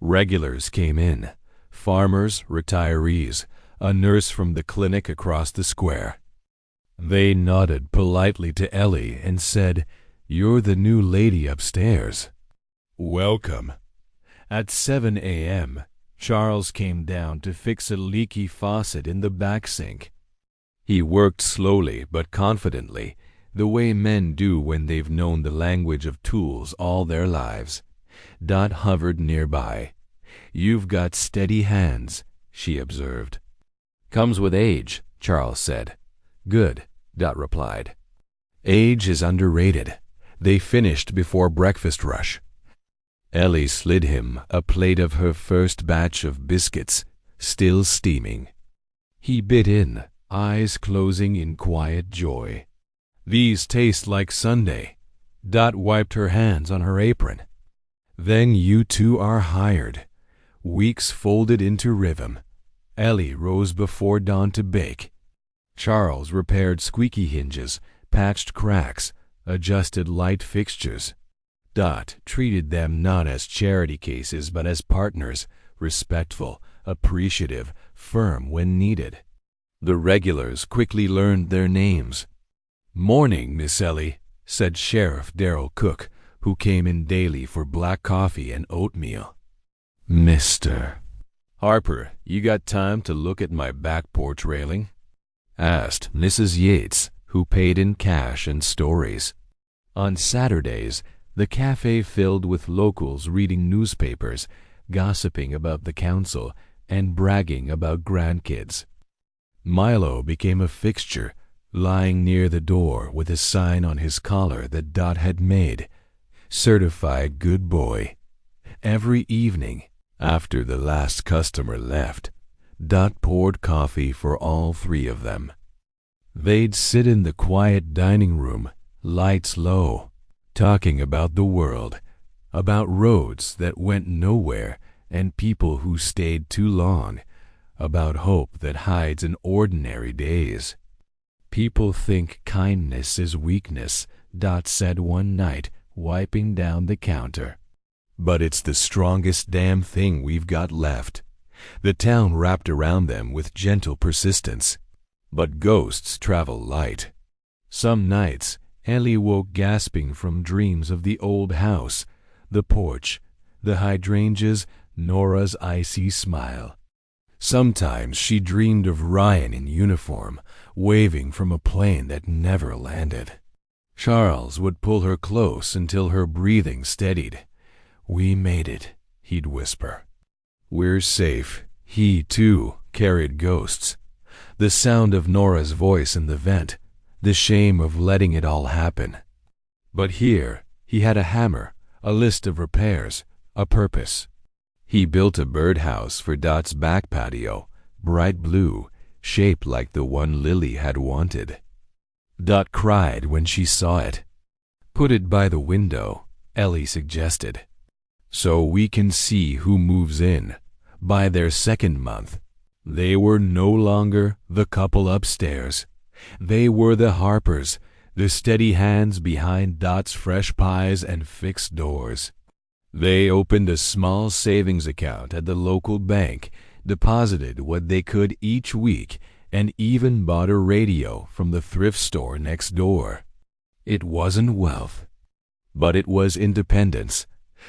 Regulars came in: farmers, retirees, a nurse from the clinic across the square. They nodded politely to Ellie and said, "You're the new lady upstairs. Welcome." At 7 a.m., Charles came down to fix a leaky faucet in the back sink. He worked slowly but confidently, the way men do when they've known the language of tools all their lives. Dot hovered nearby. "You've got steady hands," she observed. "Comes with age," Charles said. "Good," Dot replied. Age is underrated. They finished before breakfast rush. Ellie slid him a plate of her first batch of biscuits, still steaming. He bit in, eyes closing in quiet joy. "These taste like Sunday." Dot wiped her hands on her apron. "Then you two are hired." Weeks folded into rhythm. Ellie rose before dawn to bake. Charles repaired squeaky hinges, patched cracks, adjusted light fixtures. Dot treated them not as charity cases but as partners, respectful, appreciative, firm when needed. The regulars quickly learned their names. "Morning, Miss Ellie," said Sheriff Darrell Cook, who came in daily for black coffee and oatmeal. "Mr. Harper, you got time to look at my back porch railing?" asked Mrs. Yates, who paid in cash and stories. On Saturdays, the cafe filled with locals reading newspapers, gossiping about the council, and bragging about grandkids. Milo became a fixture, lying near the door with a sign on his collar that Dot had made: "Certified good boy." Every evening, after the last customer left, Dot poured coffee for all three of them. They'd sit in the quiet dining room, lights low, talking about the world, about roads that went nowhere and people who stayed too long, about hope that hides in ordinary days. "People think kindness is weakness," Dot said one night, wiping down the counter. "But it's the strongest damn thing we've got left." The town wrapped around them with gentle persistence. But ghosts travel light. Some nights, Ellie woke gasping from dreams of the old house, the porch, the hydrangeas, Nora's icy smile. Sometimes she dreamed of Ryan in uniform, waving from a plane that never landed. Charles would pull her close until her breathing steadied. "We made it," he'd whisper. "We're safe." He, too, carried ghosts. The sound of Nora's voice in the vent, the shame of letting it all happen. But here he had a hammer, a list of repairs, a purpose. He built a birdhouse for Dot's back patio, bright blue, shaped like the one Lily had wanted. Dot cried when she saw it. "Put it by the window," Ellie suggested, "so we can see who moves in." By their second month, they were no longer the couple upstairs. They were the Harpers, the steady hands behind Dot's fresh pies and fixed doors. They opened a small savings account at the local bank, deposited what they could each week, and even bought a radio from the thrift store next door. It wasn't wealth, but it was independence,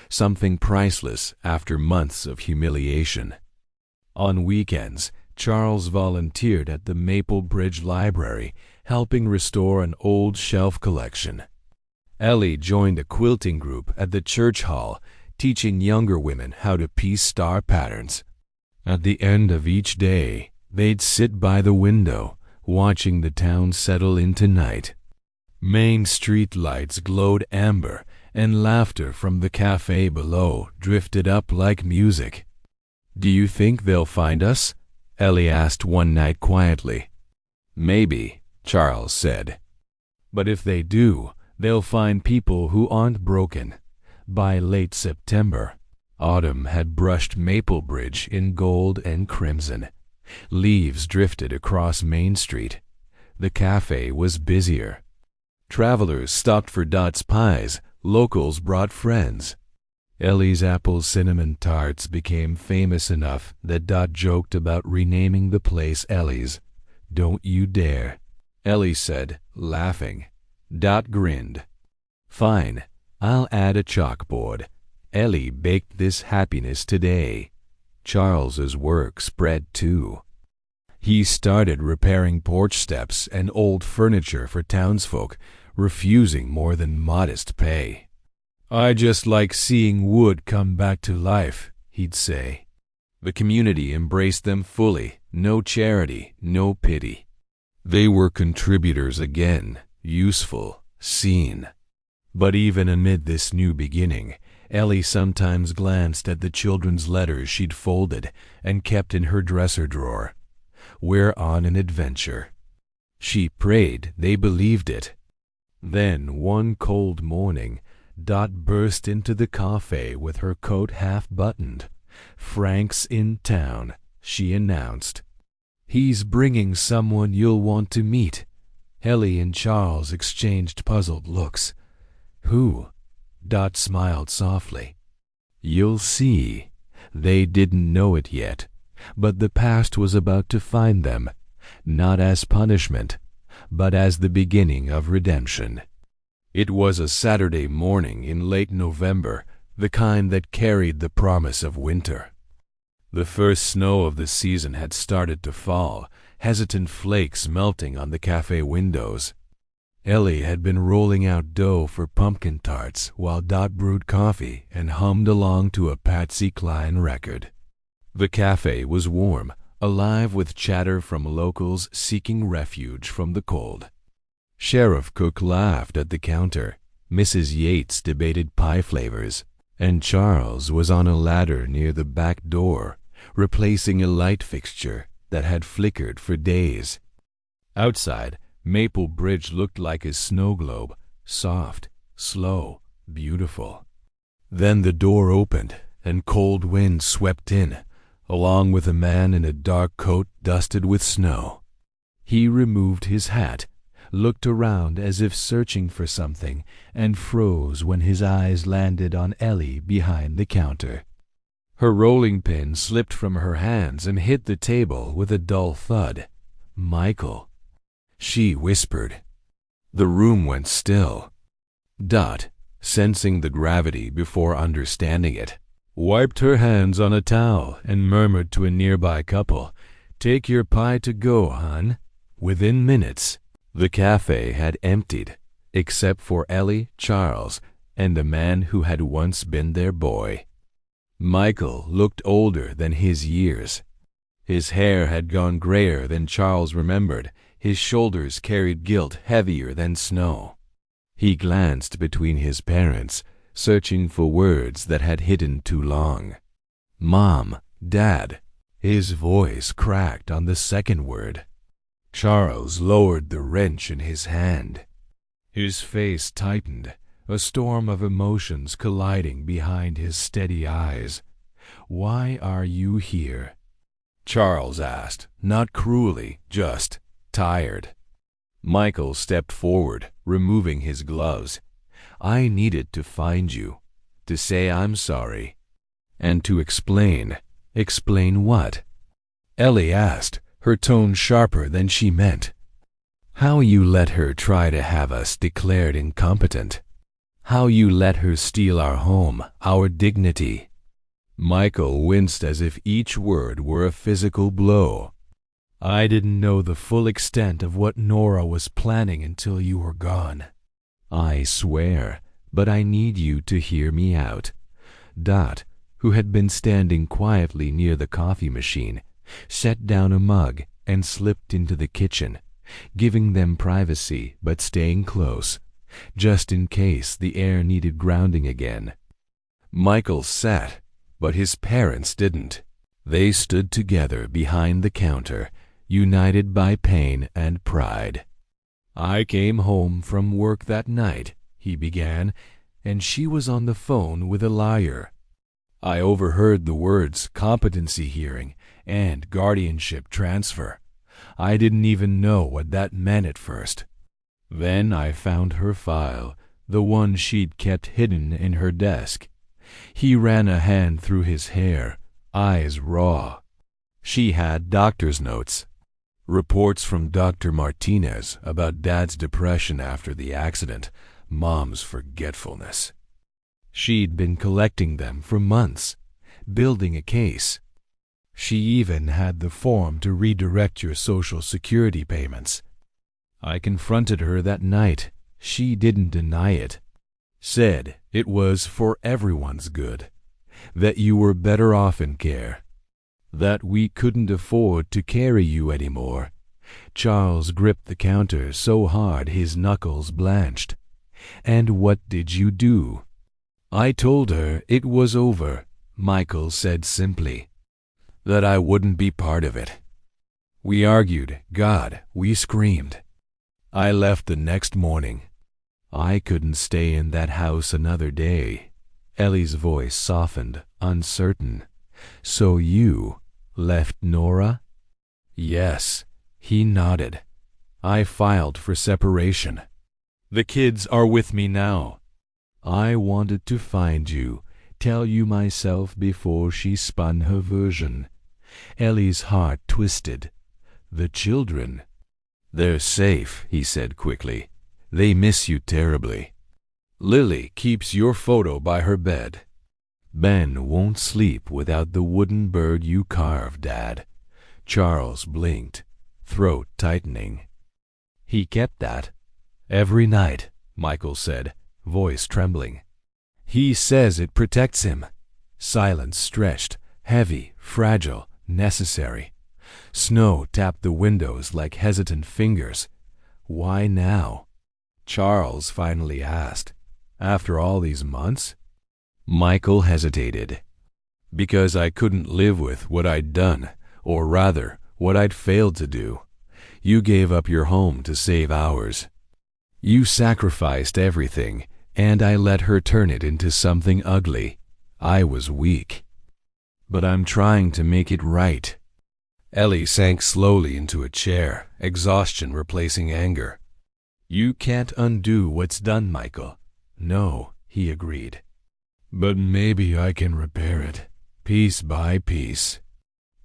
something priceless after months of humiliation. On weekends, Charles volunteered at the Maple Bridge Library, helping restore an old shelf collection. Ellie joined a quilting group at the church hall, teaching younger women how to piece star patterns. At the end of each day, they'd sit by the window, watching the town settle into night. Main Street lights glowed amber, and laughter from the cafe below drifted up like music. "Do you think they'll find us?" Ellie asked one night quietly. "Maybe," Charles said. "But if they do, they'll find people who aren't broken." By late September, autumn had brushed Maple Bridge in gold and crimson. Leaves drifted across Main Street. The cafe was busier. Travelers stopped for Dot's pies. Locals brought friends. Ellie's apple cinnamon tarts became famous enough that Dot joked about renaming the place Ellie's. "Don't you dare," Ellie said, laughing. Dot grinned. "Fine, I'll add a chalkboard. Ellie baked this happiness today." Charles's work spread too. He started repairing porch steps and old furniture for townsfolk, refusing more than modest pay. "I just like seeing wood come back to life," he'd say. The community embraced them fully, no charity, no pity. They were contributors again, useful, seen. But even amid this new beginning, Ellie sometimes glanced at the children's letters she'd folded and kept in her dresser drawer. "We're on an adventure." She prayed they believed it. Then, one cold morning, Dot burst into the cafe with her coat half buttoned. "Frank's in town," she announced. "He's bringing someone you'll want to meet." Ellie and Charles exchanged puzzled looks. "Who?" Dot smiled softly. "You'll see." They didn't know it yet, but the past was about to find them, not as punishment, but as the beginning of redemption. It was a Saturday morning in late November, the kind that carried the promise of winter. The first snow of the season had started to fall, hesitant flakes melting on the cafe windows. Ellie had been rolling out dough for pumpkin tarts while Dot brewed coffee and hummed along to a Patsy Cline record. The cafe was warm, alive with chatter from locals seeking refuge from the cold. Sheriff Cook laughed at the counter, Mrs. Yates debated pie flavors, and Charles was on a ladder near the back door, replacing a light fixture that had flickered for days. Outside, Maple Bridge looked like a snow globe, soft, slow, beautiful. Then the door opened, and cold wind swept in, along with a man in a dark coat dusted with snow. He removed his hat, looked around as if searching for something, and froze when his eyes landed on Ellie behind the counter. Her rolling pin slipped from her hands and hit the table with a dull thud. "Michael," she whispered. The room went still. Dot, sensing the gravity before understanding it, wiped her hands on a towel and murmured to a nearby couple, "Take your pie to go, hon." Within minutes, the cafe had emptied, except for Ellie, Charles, and the man who had once been their boy. Michael looked older than his years. His hair had gone grayer than Charles remembered. His shoulders carried guilt heavier than snow. He glanced between his parents, searching for words that had hidden too long. "Mom, Dad." His voice cracked on the second word. Charles lowered the wrench in his hand. His face tightened, a storm of emotions colliding behind his steady eyes. "Why are you here?" Charles asked, not cruelly, just tired. Michael stepped forward, removing his gloves. "I needed to find you. to say I'm sorry. And to explain. Explain what? Ellie asked, her tone sharper than she meant. How you let her try to have us declared incompetent. How you let her steal our home, our dignity. Michael winced as if each word were a physical blow. I didn't know the full extent of what Nora was planning until you were gone. I swear, but I need you to hear me out. Dot, who had been standing quietly near the coffee machine, set down a mug and slipped into the kitchen, giving them privacy but staying close, just in case the air needed grounding again. Michael sat, but his parents didn't. They stood together behind the counter, united by pain and pride. I came home from work that night, he began, and she was on the phone with a liar. I overheard the words competency hearing and guardianship transfer. I didn't even know what that meant at first. Then I found her file, the one she'd kept hidden in her desk. He ran a hand through his hair, eyes raw. She had doctor's notes. Reports from Dr. Martinez about Dad's depression after the accident, Mom's forgetfulness. She'd been collecting them for months, building a case. She even had the form to redirect your Social Security payments. I confronted her that night. She didn't deny it. Said it was for everyone's good, that you were better off in care, that we couldn't afford to carry you anymore. Charles gripped the counter so hard his knuckles blanched. And what did you do? I told her it was over, Michael said simply, that I wouldn't be part of it. We argued, God, we screamed. I left the next morning. I couldn't stay in that house another day. Ellie's voice softened, uncertain. So you left Nora? Yes, he nodded. I filed for separation. The kids are with me now. I wanted to find you, tell you myself before she spun her version. Ellie's heart twisted. The children. They're safe, he said quickly. They miss you terribly. Lily keeps your photo by her bed. Ben won't sleep without the wooden bird you carved, Dad. Charles blinked, throat tightening. He kept that. Every night, Michael said, voice trembling. He says it protects him. Silence stretched, heavy, fragile, necessary. Snow tapped the windows like hesitant fingers. Why now? Charles finally asked. After all these months? Michael hesitated. Because I couldn't live with what I'd done, or rather, what I'd failed to do. You gave up your home to save ours. You sacrificed everything, and I let her turn it into something ugly. I was weak. But I'm trying to make it right. Ellie sank slowly into a chair, exhaustion replacing anger. You can't undo what's done, Michael. No, he agreed. But maybe I can repair it, piece by piece.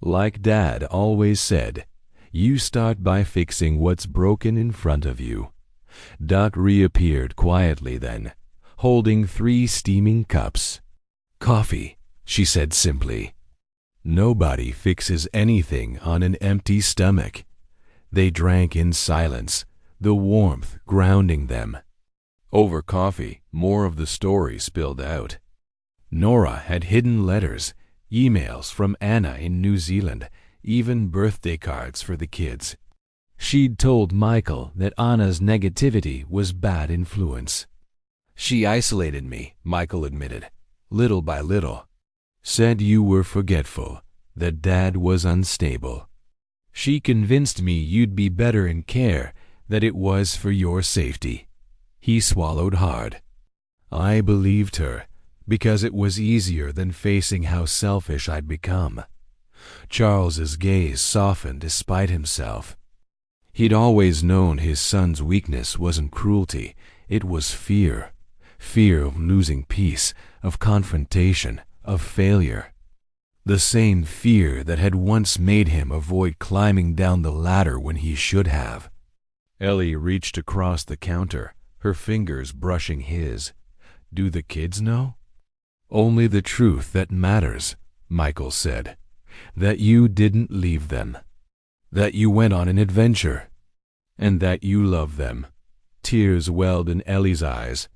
Like Dad always said, you start by fixing what's broken in front of you. Dot reappeared quietly then, holding 3 steaming cups. Coffee, she said simply. Nobody fixes anything on an empty stomach. They drank in silence, the warmth grounding them. Over coffee, more of the story spilled out. Nora had hidden letters, emails from Anna in New Zealand, even birthday cards for the kids. She'd told Michael that Anna's negativity was bad influence. She isolated me, Michael admitted, little by little. Said you were forgetful, that Dad was unstable. She convinced me you'd be better in care, that it was for your safety. He swallowed hard. I believed her, because it was easier than facing how selfish I'd become. Charles's gaze softened despite himself. He'd always known his son's weakness wasn't cruelty, it was fear. Fear of losing peace, of confrontation, of failure. The same fear that had once made him avoid climbing down the ladder when he should have. Ellie reached across the counter, her fingers brushing his. Do the kids know? Only the truth that matters, Michael said. That you didn't leave them. That you went on an adventure. And that you love them. Tears welled in Ellie's eyes.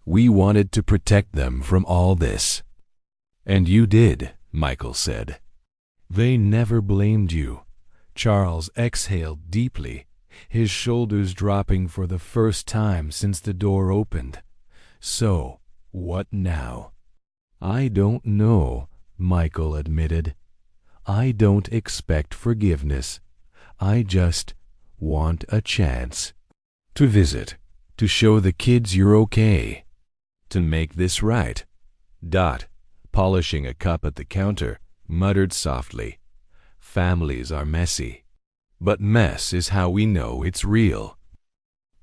We wanted to protect them from all this. And you did, Michael said. They never blamed you. Charles exhaled deeply, his shoulders dropping for the first time since the door opened. So, what now? I don't know, Michael admitted. I don't expect forgiveness. I just want a chance. To visit, to show the kids you're okay. To make this right. Dot, polishing a cup at the counter, muttered softly. Families are messy. But mess is how we know it's real.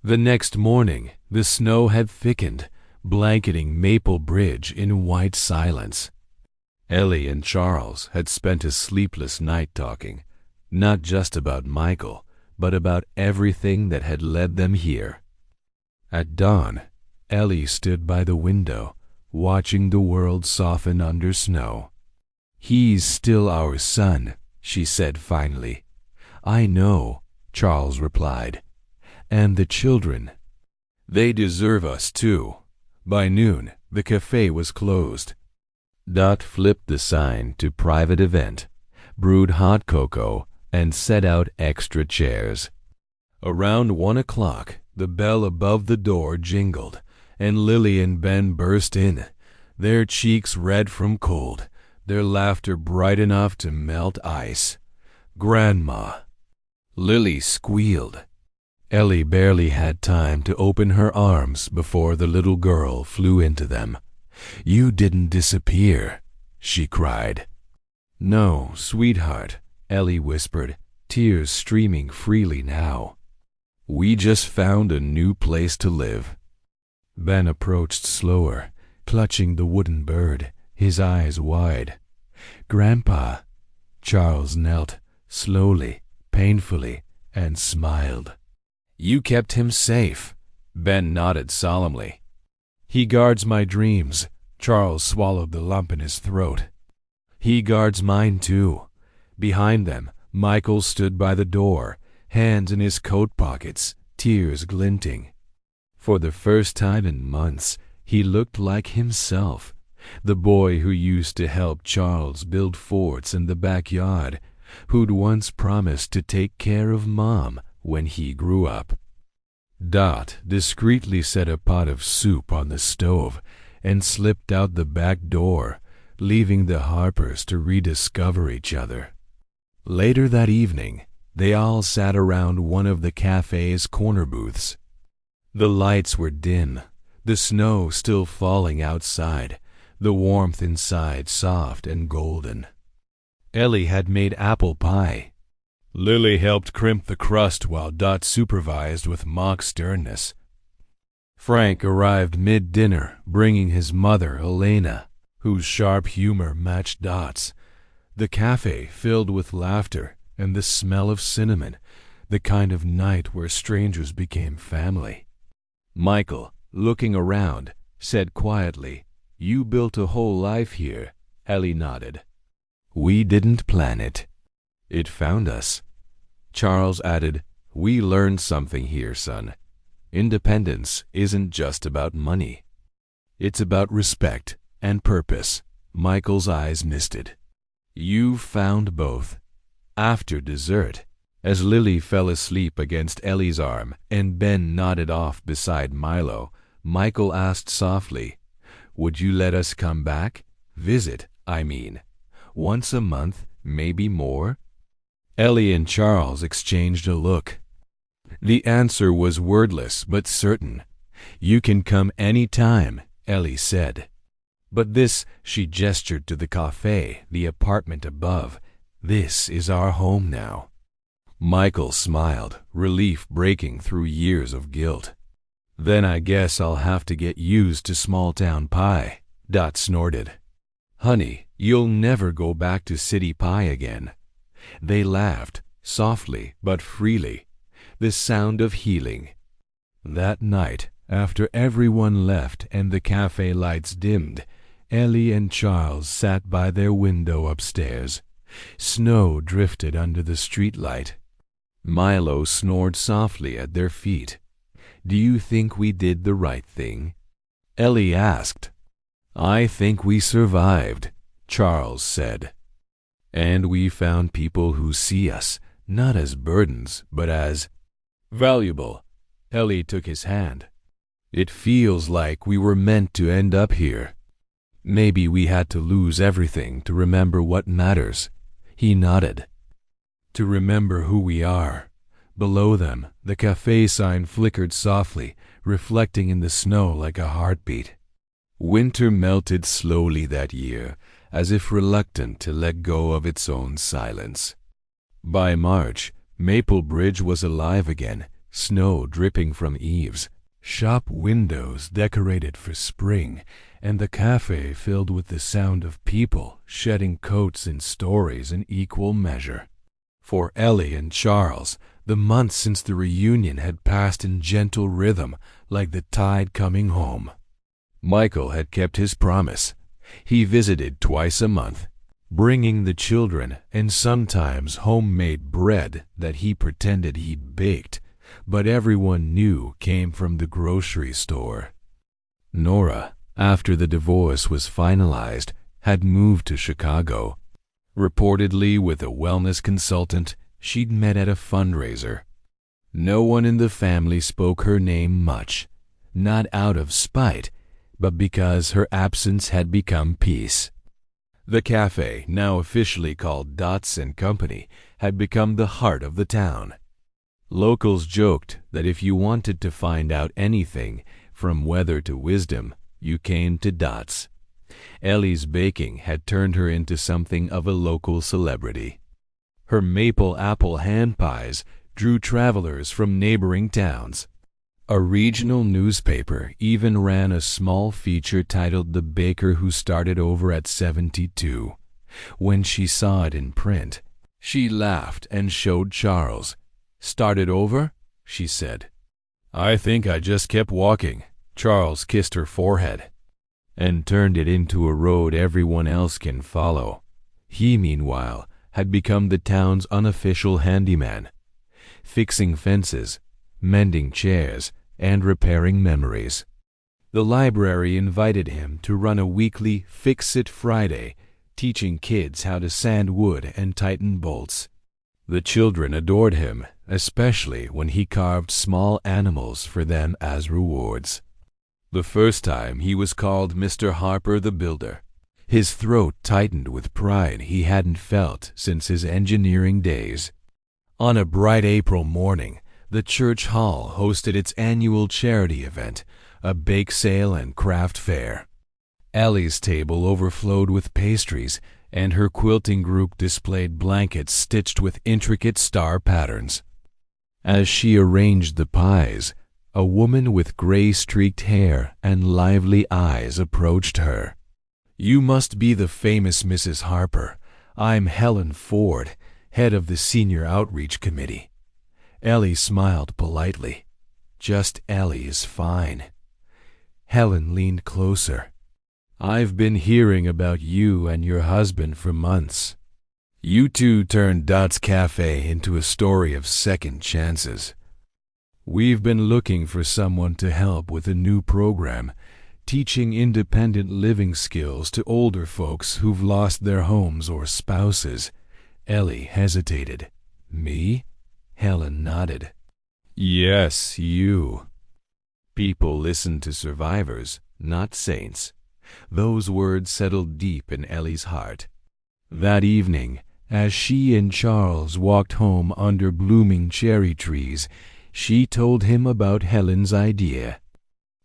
The next morning, the snow had thickened, blanketing Maple Bridge in white silence. Ellie and Charles had spent a sleepless night talking, not just about Michael, but about everything that had led them here. At dawn, Ellie stood by the window, watching the world soften under snow. He's still our son, she said finally. I know, Charles replied. And the children. They deserve us too. By noon, the cafe was closed. Dot flipped the sign to private event, brewed hot cocoa, and set out extra chairs. Around 1 o'clock, the bell above the door jingled, and Lily and Ben burst in, their cheeks red from cold, their laughter bright enough to melt ice. Grandma. Lily squealed. Ellie barely had time to open her arms before the little girl flew into them. You didn't disappear, she cried. No, sweetheart, Ellie whispered, tears streaming freely now. We just found a new place to live. Ben approached slower, clutching the wooden bird, his eyes wide. Grandpa. Charles knelt, slowly, painfully, and smiled. You kept him safe. Ben nodded solemnly. He guards my dreams. Charles swallowed the lump in his throat. He guards mine too. Behind them, Michael stood by the door, hands in his coat pockets, tears glinting. For the first time in months, he looked like himself, the boy who used to help Charles build forts in the backyard, who'd once promised to take care of Mom when he grew up. Dot discreetly set a pot of soup on the stove and slipped out the back door, leaving the Harpers to rediscover each other. Later that evening, they all sat around one of the cafe's corner booths. The lights were dim, the snow still falling outside, the warmth inside soft and golden. Ellie had made apple pie. Lily helped crimp the crust while Dot supervised with mock sternness. Frank arrived mid-dinner, bringing his mother, Elena, whose sharp humor matched Dot's. The cafe filled with laughter and the smell of cinnamon, the kind of night where strangers became family. Michael, looking around, said quietly, You built a whole life here. Ellie nodded. We didn't plan it. It found us. Charles added, We learned something here, son. Independence isn't just about money. It's about respect and purpose. Michael's eyes misted. You found both. After dessert, as Lily fell asleep against Ellie's arm and Ben nodded off beside Milo, Michael asked softly, Would you let us come back? Visit, I mean. Once a month, maybe more? Ellie and Charles exchanged a look. The answer was wordless but certain. You can come any time, Ellie said. But this, she gestured to the cafe, the apartment above. This is our home now. Michael smiled, relief breaking through years of guilt. Then I guess I'll have to get used to small-town pie, Dot snorted. Honey, you'll never go back to city pie again. They laughed, softly but freely, the sound of healing. That night, after everyone left and the cafe lights dimmed, Ellie and Charles sat by their window upstairs. Snow drifted under the streetlight. Milo snored softly at their feet. Do you think we did the right thing? Ellie asked. I think we survived, Charles said. And we found people who see us, not as burdens, but as valuable. Ellie took his hand. It feels like we were meant to end up here. Maybe we had to lose everything to remember what matters. He nodded. To remember who we are. Below them, the cafe sign flickered softly, reflecting in the snow like a heartbeat. Winter melted slowly that year, as if reluctant to let go of its own silence. By March, Maple Bridge was alive again, snow dripping from eaves, shop windows decorated for spring, and the cafe filled with the sound of people shedding coats and stories in equal measure. For Ellie and Charles, the months since the reunion had passed in gentle rhythm, like the tide coming home. Michael had kept his promise. He visited twice a month, bringing the children and sometimes homemade bread that he pretended he'd baked, but everyone knew came from the grocery store. Nora, after the divorce was finalized, had moved to Chicago. Reportedly with a wellness consultant she'd met at a fundraiser. No one in the family spoke her name much, not out of spite, but because her absence had become peace. The cafe, now officially called Dots & Company, had become the heart of the town. Locals joked that if you wanted to find out anything, from weather to wisdom, you came to Dots. Ellie's baking had turned her into something of a local celebrity. Her maple apple hand pies drew travelers from neighboring towns. A regional newspaper even ran a small feature titled The Baker Who Started Over at 72. When she saw it in print, she laughed and showed Charles. Started over? She said. I think I just kept walking. Charles kissed her forehead. And turned it into a road everyone else can follow. He, meanwhile, had become the town's unofficial handyman, fixing fences, mending chairs, and repairing memories. The library invited him to run a weekly Fix-It Friday, teaching kids how to sand wood and tighten bolts. The children adored him, especially when he carved small animals for them as rewards. The first time he was called Mr. Harper the Builder. His throat tightened with pride he hadn't felt since his engineering days. On a bright April morning, the church hall hosted its annual charity event, a bake sale and craft fair. Ellie's table overflowed with pastries, and her quilting group displayed blankets stitched with intricate star patterns. As she arranged the pies, a woman with gray-streaked hair and lively eyes approached her. You must be the famous Mrs. Harper. I'm Helen Ford, head of the Senior Outreach Committee. Ellie smiled politely. Just Ellie is fine. Helen leaned closer. I've been hearing about you and your husband for months. You two turned Dots Cafe into a story of second chances. We've been looking for someone to help with a new program, teaching independent living skills to older folks who've lost their homes or spouses. Ellie hesitated. Me? Helen nodded. Yes, you. People listen to survivors, not saints. Those words settled deep in Ellie's heart. That evening, as she and Charles walked home under blooming cherry trees, she told him about Helen's idea.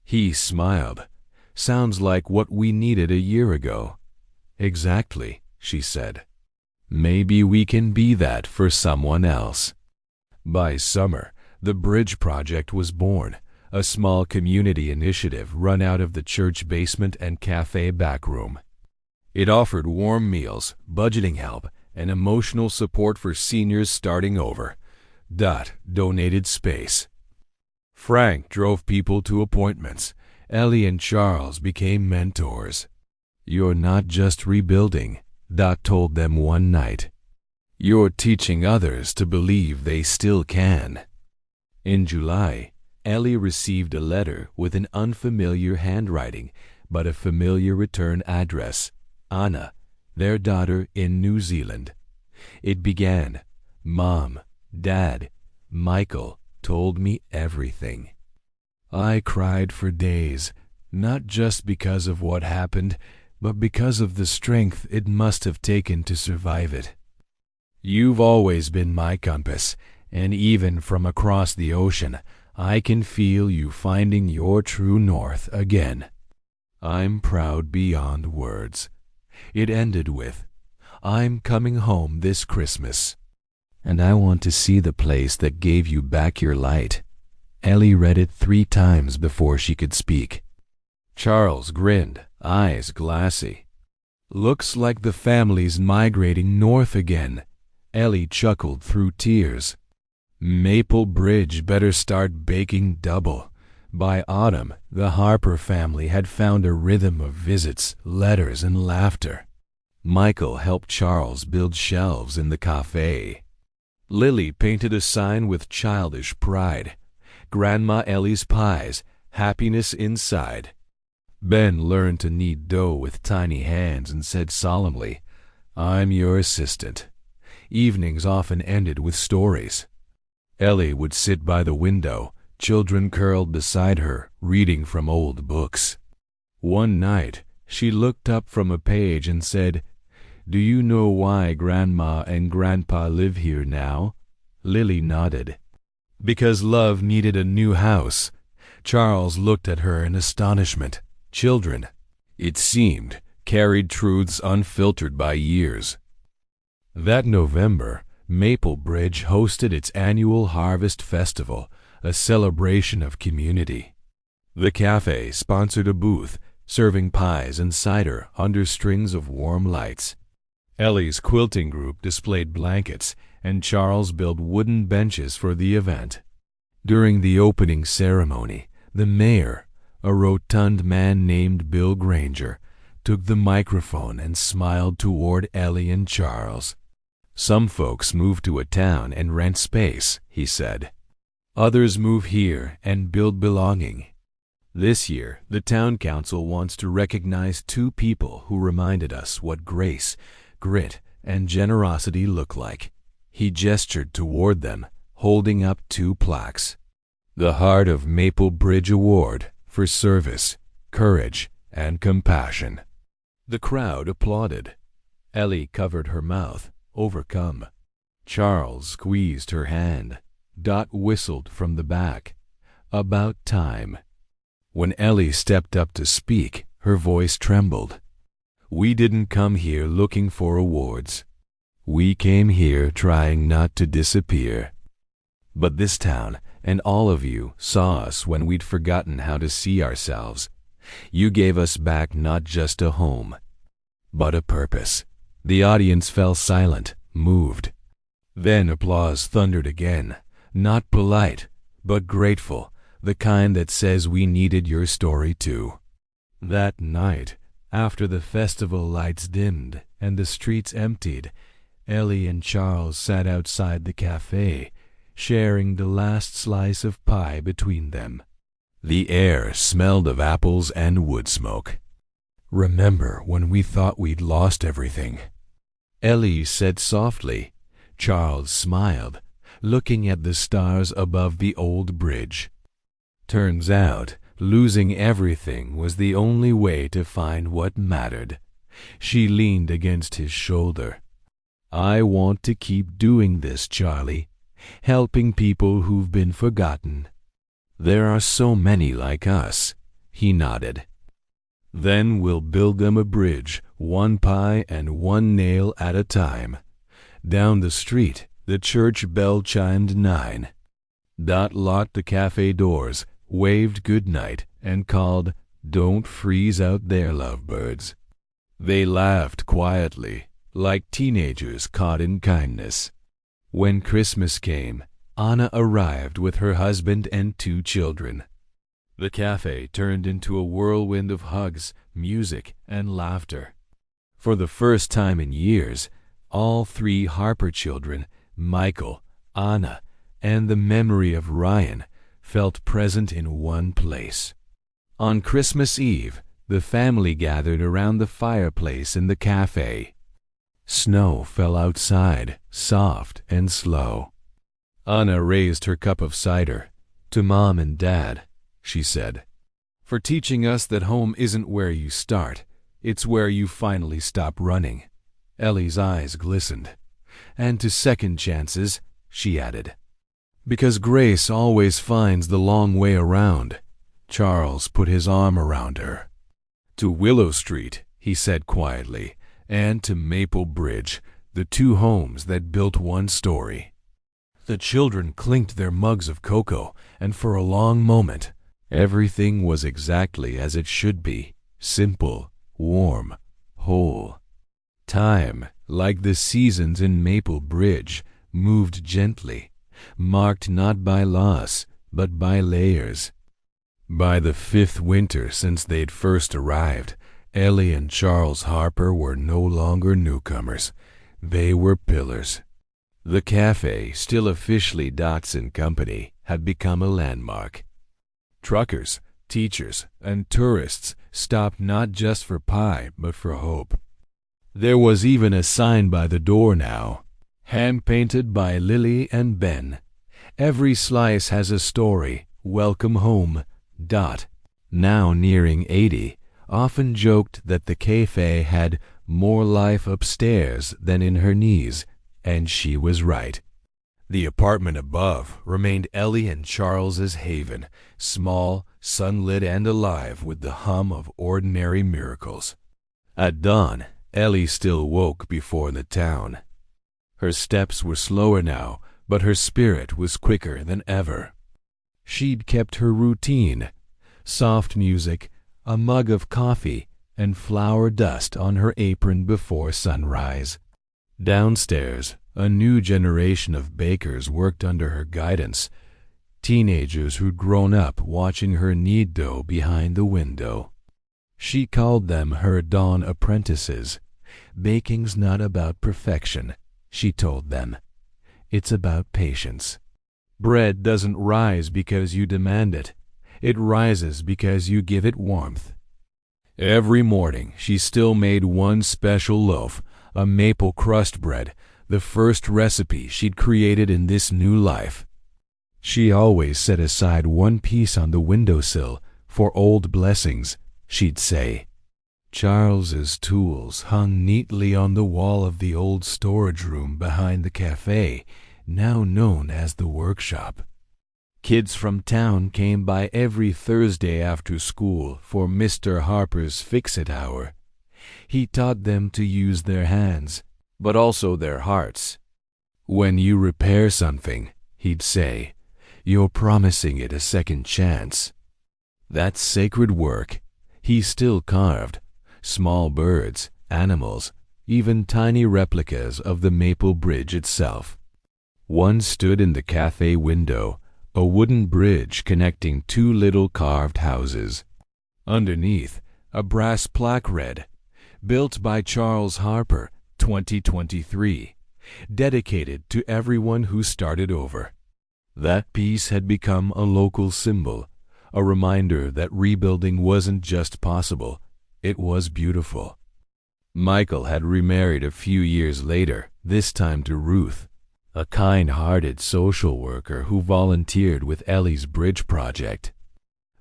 He smiled. Sounds like what we needed a year ago. Exactly, she said. Maybe we can be that for someone else. By summer, the bridge project was born, a small community initiative run out of the church basement and cafe backroom. It offered warm meals, budgeting help, and emotional support for seniors starting over. Dot donated space. Frank drove people to appointments. Ellie and Charles became mentors. "You're not just rebuilding," Dot told them one night. "You're teaching others to believe they still can." In July, Ellie received a letter with an unfamiliar handwriting but a familiar return address. Anna, their daughter in New Zealand. It began, "Mom, Dad, Michael told me everything." I cried for days, not just because of what happened, but because of the strength it must have taken to survive it. You've always been my compass, and even from across the ocean, I can feel you finding your true north again. I'm proud beyond words. It ended with, "I'm coming home this Christmas, and I want to see the place that gave you back your light." Ellie read it 3 times before she could speak. Charles grinned, eyes glassy. "Looks like the family's migrating north again." Ellie chuckled through tears. "Maple Bridge better start baking double." By autumn, the Harper family had found a rhythm of visits, letters, and laughter. Michael helped Charles build shelves in the cafe. Lily painted a sign with childish pride. "Grandma Ellie's pies, happiness inside." Ben learned to knead dough with tiny hands and said solemnly, "I'm your assistant." Evenings often ended with stories. Ellie would sit by the window, children curled beside her, reading from old books. One night, she looked up from a page and said, "Do you know why Grandma and Grandpa live here now?" Lily nodded. "Because love needed a new house." Charles looked at her in astonishment. Children, it seemed, carried truths unfiltered by years. That November, Maple Bridge hosted its annual Harvest Festival, a celebration of community. The cafe sponsored a booth, serving pies and cider under strings of warm lights. Ellie's quilting group displayed blankets, and Charles built wooden benches for the event. During the opening ceremony, the mayor, a rotund man named Bill Granger, took the microphone and smiled toward Ellie and Charles. "Some folks move to a town and rent space," he said. "Others move here and build belonging. This year, the town council wants to recognize 2 people who reminded us what grace, grit, and generosity look like." He gestured toward them, holding up 2 plaques. "The Heart of Maple Bridge Award for service, courage, and compassion." The crowd applauded. Ellie covered her mouth, overcome. Charles squeezed her hand. Dot whistled from the back. "About time." When Ellie stepped up to speak, her voice trembled. "We didn't come here looking for awards. We came here trying not to disappear. But this town and all of you saw us when we'd forgotten how to see ourselves. You gave us back not just a home, but a purpose." The audience fell silent, moved. Then applause thundered again, not polite, but grateful, the kind that says we needed your story too. That night, after the festival lights dimmed and the streets emptied, Ellie and Charles sat outside the cafe, sharing the last slice of pie between them. The air smelled of apples and wood smoke. "Remember when we thought we'd lost everything?" Ellie said softly. Charles smiled, looking at the stars above the old bridge. Turns out, losing everything was the only way to find what mattered. She leaned against his shoulder. "I want to keep doing this, Charlie, helping people who've been forgotten. There are so many like us." He nodded. "Then we'll build them a bridge, 1 pie and 1 nail at a time." Down the street, the church bell chimed 9. Dot locked the cafe doors, waved goodnight, and called, "Don't freeze out there, lovebirds." They laughed quietly, like teenagers caught in kindness. When Christmas came, Anna arrived with her husband and 2 children. The cafe turned into a whirlwind of hugs, music, and laughter. For the first time in years, all 3 Harper children, Michael, Anna, and the memory of Ryan, felt present in one place. On Christmas Eve, the family gathered around the fireplace in the cafe. Snow fell outside, soft and slow. Anna raised her cup of cider. "To Mom and Dad," she said, "for teaching us that home isn't where you start, it's where you finally stop running." Ellie's eyes glistened. "And to second chances," she added, "because grace always finds the long way around." Charles put his arm around her. "To Willow Street," he said quietly, "and to Maple Bridge, the 2 homes that built one story." The children clinked their mugs of cocoa, and for a long moment, everything was exactly as it should be, simple, warm, whole. Time, like the seasons in Maple Bridge, moved gently, marked not by loss, but by layers. By the 5th winter since they'd first arrived, Ellie and Charles Harper were no longer newcomers. They were pillars. The cafe, still officially Dots & Company, had become a landmark. Truckers, teachers, and tourists stopped not just for pie, but for hope. There was even a sign by the door now, hand-painted by Lily and Ben. "Every slice has a story. Welcome home. Dot," now nearing 80, often joked that the cafe had more life upstairs than in her knees, and she was right. The apartment above remained Ellie and Charles's haven, small, sunlit, and alive with the hum of ordinary miracles. At dawn, Ellie still woke before the town. Her steps were slower now, but her spirit was quicker than ever. She'd kept her routine: soft music, a mug of coffee, and flour dust on her apron before sunrise. Downstairs, a new generation of bakers worked under her guidance, teenagers who'd grown up watching her knead dough behind the window. She called them her dawn apprentices. "Baking's not about perfection," she told them. "It's about patience. Bread doesn't rise because you demand it. It rises because you give it warmth." Every morning she still made one special loaf, a maple crust bread, the first recipe she'd created in this new life. She always set aside one piece on the windowsill for old blessings, she'd say. Charles's tools hung neatly on the wall of the old storage room behind the cafe, now known as the workshop. Kids from town came by every Thursday after school for Mr. Harper's Fix-It Hour. He taught them to use their hands, but also their hearts. "When you repair something," he'd say, "you're promising it a second chance." That sacred work he still carved: small birds, animals, even tiny replicas of the Maple Bridge itself. One stood in the cafe window, a wooden bridge connecting 2 little carved houses. Underneath, a brass plaque read, "Built by Charles Harper, 2023, dedicated to everyone who started over." That piece had become a local symbol, a reminder that rebuilding wasn't just possible, it was beautiful. Michael had remarried a few years later, this time to Ruth, a kind-hearted social worker who volunteered with Ellie's bridge project.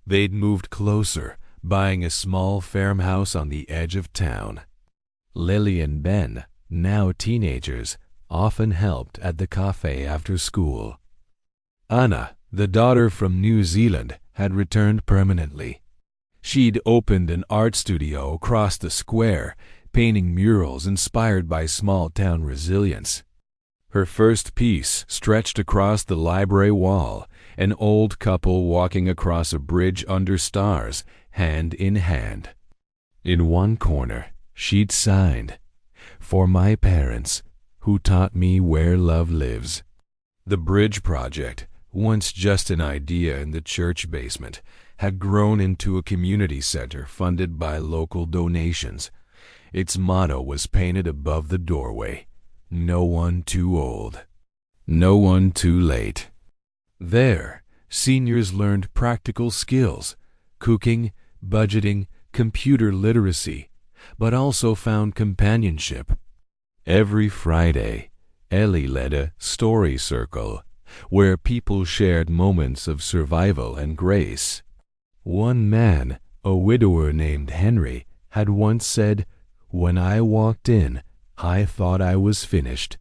They'd moved closer, buying a small farmhouse on the edge of town. Lily and Ben, now teenagers, often helped at the cafe after school. Anna, the daughter from New Zealand, had returned permanently. She'd opened an art studio across the square, painting murals inspired by small-town resilience. Her first piece stretched across the library wall, an old couple walking across a bridge under stars, hand in hand. In one corner, she'd signed, "For my parents, who taught me where love lives." The bridge project, once just an idea in the church basement, had grown into a community center funded by local donations. Its motto was painted above the doorway: "No one too old, no one too late." There, seniors learned practical skills, cooking, budgeting, computer literacy, but also found companionship. Every Friday, Ellie led a story circle where people shared moments of survival and grace. One man, a widower named Henry, had once said, "When I walked in, I thought I was finished."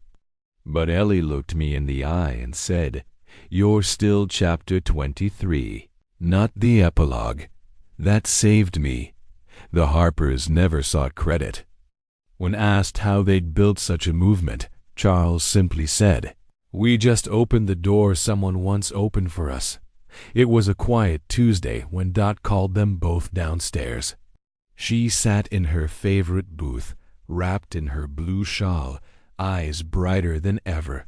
But Ellie looked me in the eye and said, "You're still chapter 23, not the epilogue." That saved me. The Harpers never sought credit. When asked how they'd built such a movement, Charles simply said, "We just opened the door someone once opened for us." It was a quiet Tuesday when Dot called them both downstairs. She sat in her favorite booth, wrapped in her blue shawl, eyes brighter than ever.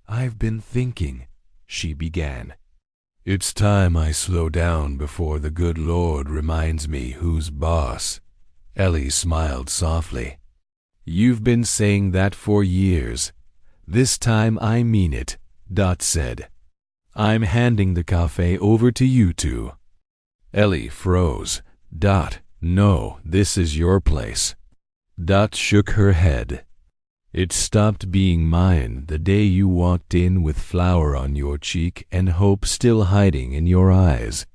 "I've been thinking," she began. "It's time I slow down before the good Lord reminds me who's boss." Ellie smiled softly. "You've been saying that for years. This time I mean it," Dot said. "I'm handing the cafe over to you two." Ellie froze. "Dot, no, this is your place." Dot shook her head. "It stopped being mine the day you walked in with flour on your cheek and hope still hiding in your eyes.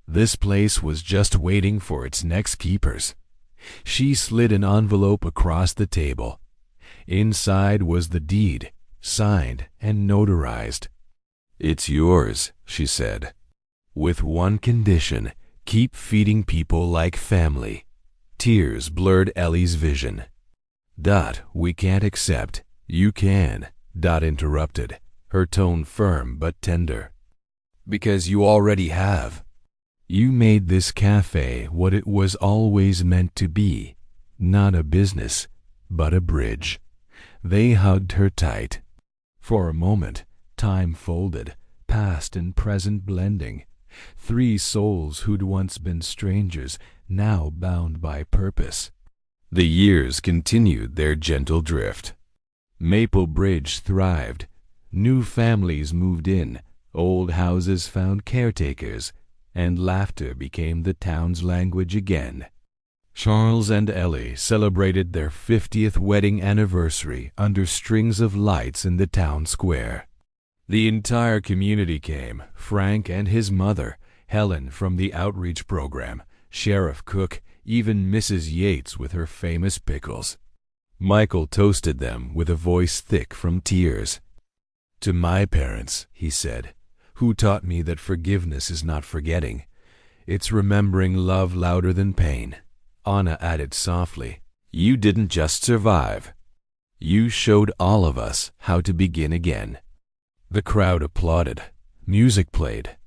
This place was just waiting for its next keepers." She slid an envelope across the table. Inside was the deed, signed and notarized. "It's yours," she said. "With one condition: keep feeding people like family." Tears blurred Ellie's vision. "Dot, we can't accept." "You can," Dot interrupted, her tone firm but tender. "Because you already have. You made this cafe what it was always meant to be, not a business, but a bridge." They hugged her tight. For a moment, time folded, past and present blending. Three souls who'd once been strangers, now bound by purpose. The years continued their gentle drift. Maple Bridge thrived. New families moved in, old houses found caretakers, and laughter became the town's language again. Charles and Ellie celebrated their 50th wedding anniversary under strings of lights in the town square. The entire community came: Frank and his mother, Helen from the outreach program, Sheriff Cook, even Mrs. Yates with her famous pickles. Michael toasted them with a voice thick from tears. "To my parents," he said, "who taught me that forgiveness is not forgetting. It's remembering love louder than pain." Anna added softly, "You didn't just survive. You showed all of us how to begin again." The crowd applauded. Music played.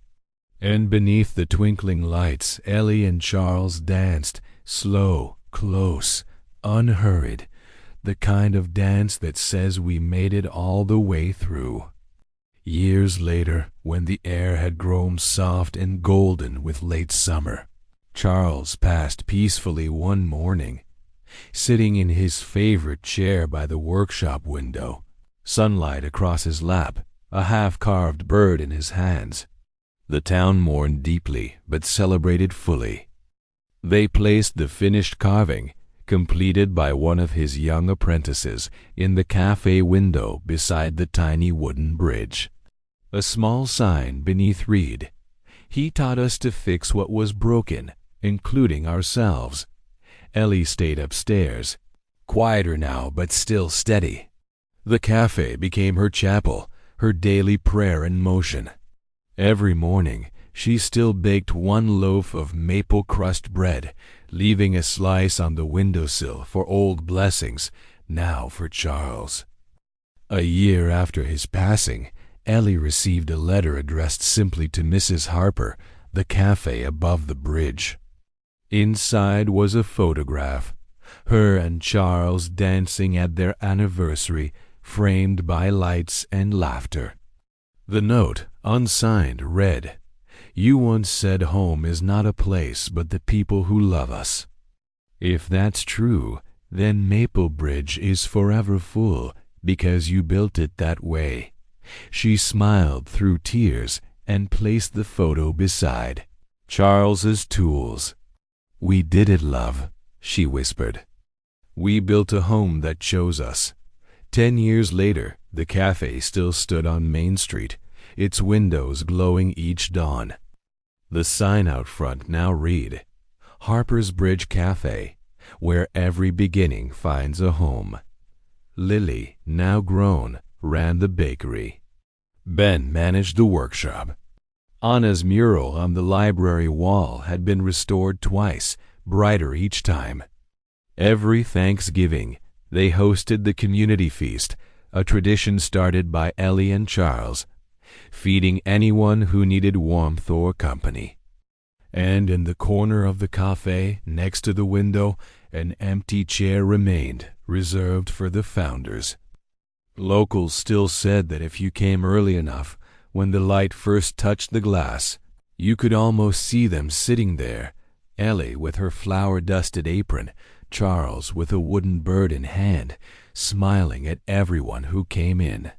And beneath the twinkling lights, Ellie and Charles danced, slow, close, unhurried, the kind of dance that says we made it all the way through. Years later, when the air had grown soft and golden with late summer, Charles passed peacefully one morning, sitting in his favorite chair by the workshop window, sunlight across his lap, a half-carved bird in his hands. The town mourned deeply, but celebrated fully. They placed the finished carving, completed by one of his young apprentices, in the cafe window beside the tiny wooden bridge. A small sign beneath read, "He taught us to fix what was broken, including ourselves." Ellie stayed upstairs, quieter now but still steady. The cafe became her chapel, her daily prayer in motion. Every morning, she still baked one loaf of maple crust bread, leaving a slice on the windowsill for old blessings, now for Charles. A year after his passing, Ellie received a letter addressed simply to Mrs. Harper, the cafe above the bridge. Inside was a photograph, her and Charles dancing at their anniversary, framed by lights and laughter. The note, unsigned, read, "You once said home is not a place but the people who love us." If that's true, then Maplebridge is forever full because you built it that way. She smiled through tears and placed the photo beside Charles's tools. "We did it, love," she whispered. "We built a home that chose us." 10 years later, the cafe still stood on Main Street, its windows glowing each dawn. The sign out front now read, "Harper's Bridge Cafe, where every beginning finds a home." Lily, now grown, ran the bakery. Ben managed the workshop. Anna's mural on the library wall had been restored twice, brighter each time. Every Thanksgiving, they hosted the community feast, a tradition started by Ellie and Charles, feeding anyone who needed warmth or company. And in the corner of the cafe, next to the window, an empty chair remained, reserved for the founders. Locals still said that if you came early enough, when the light first touched the glass, you could almost see them sitting there, Ellie with her flour-dusted apron, Charles with a wooden bird in hand, smiling at everyone who came in.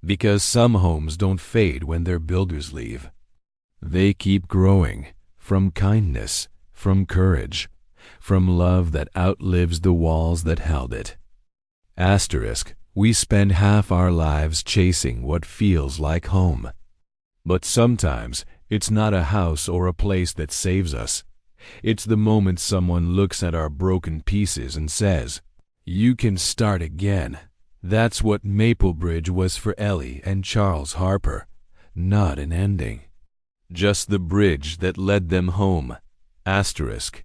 Because some homes don't fade when their builders leave. They keep growing, from kindness, from courage, from love that outlives the walls that held it. Asterisk, we spend half our lives chasing what feels like home. But sometimes it's not a house or a place that saves us. It's the moment someone looks at our broken pieces and says, "You can start again." That's what Maplebridge was for Ellie and Charles Harper. Not an ending. Just the bridge that led them home. Asterisk,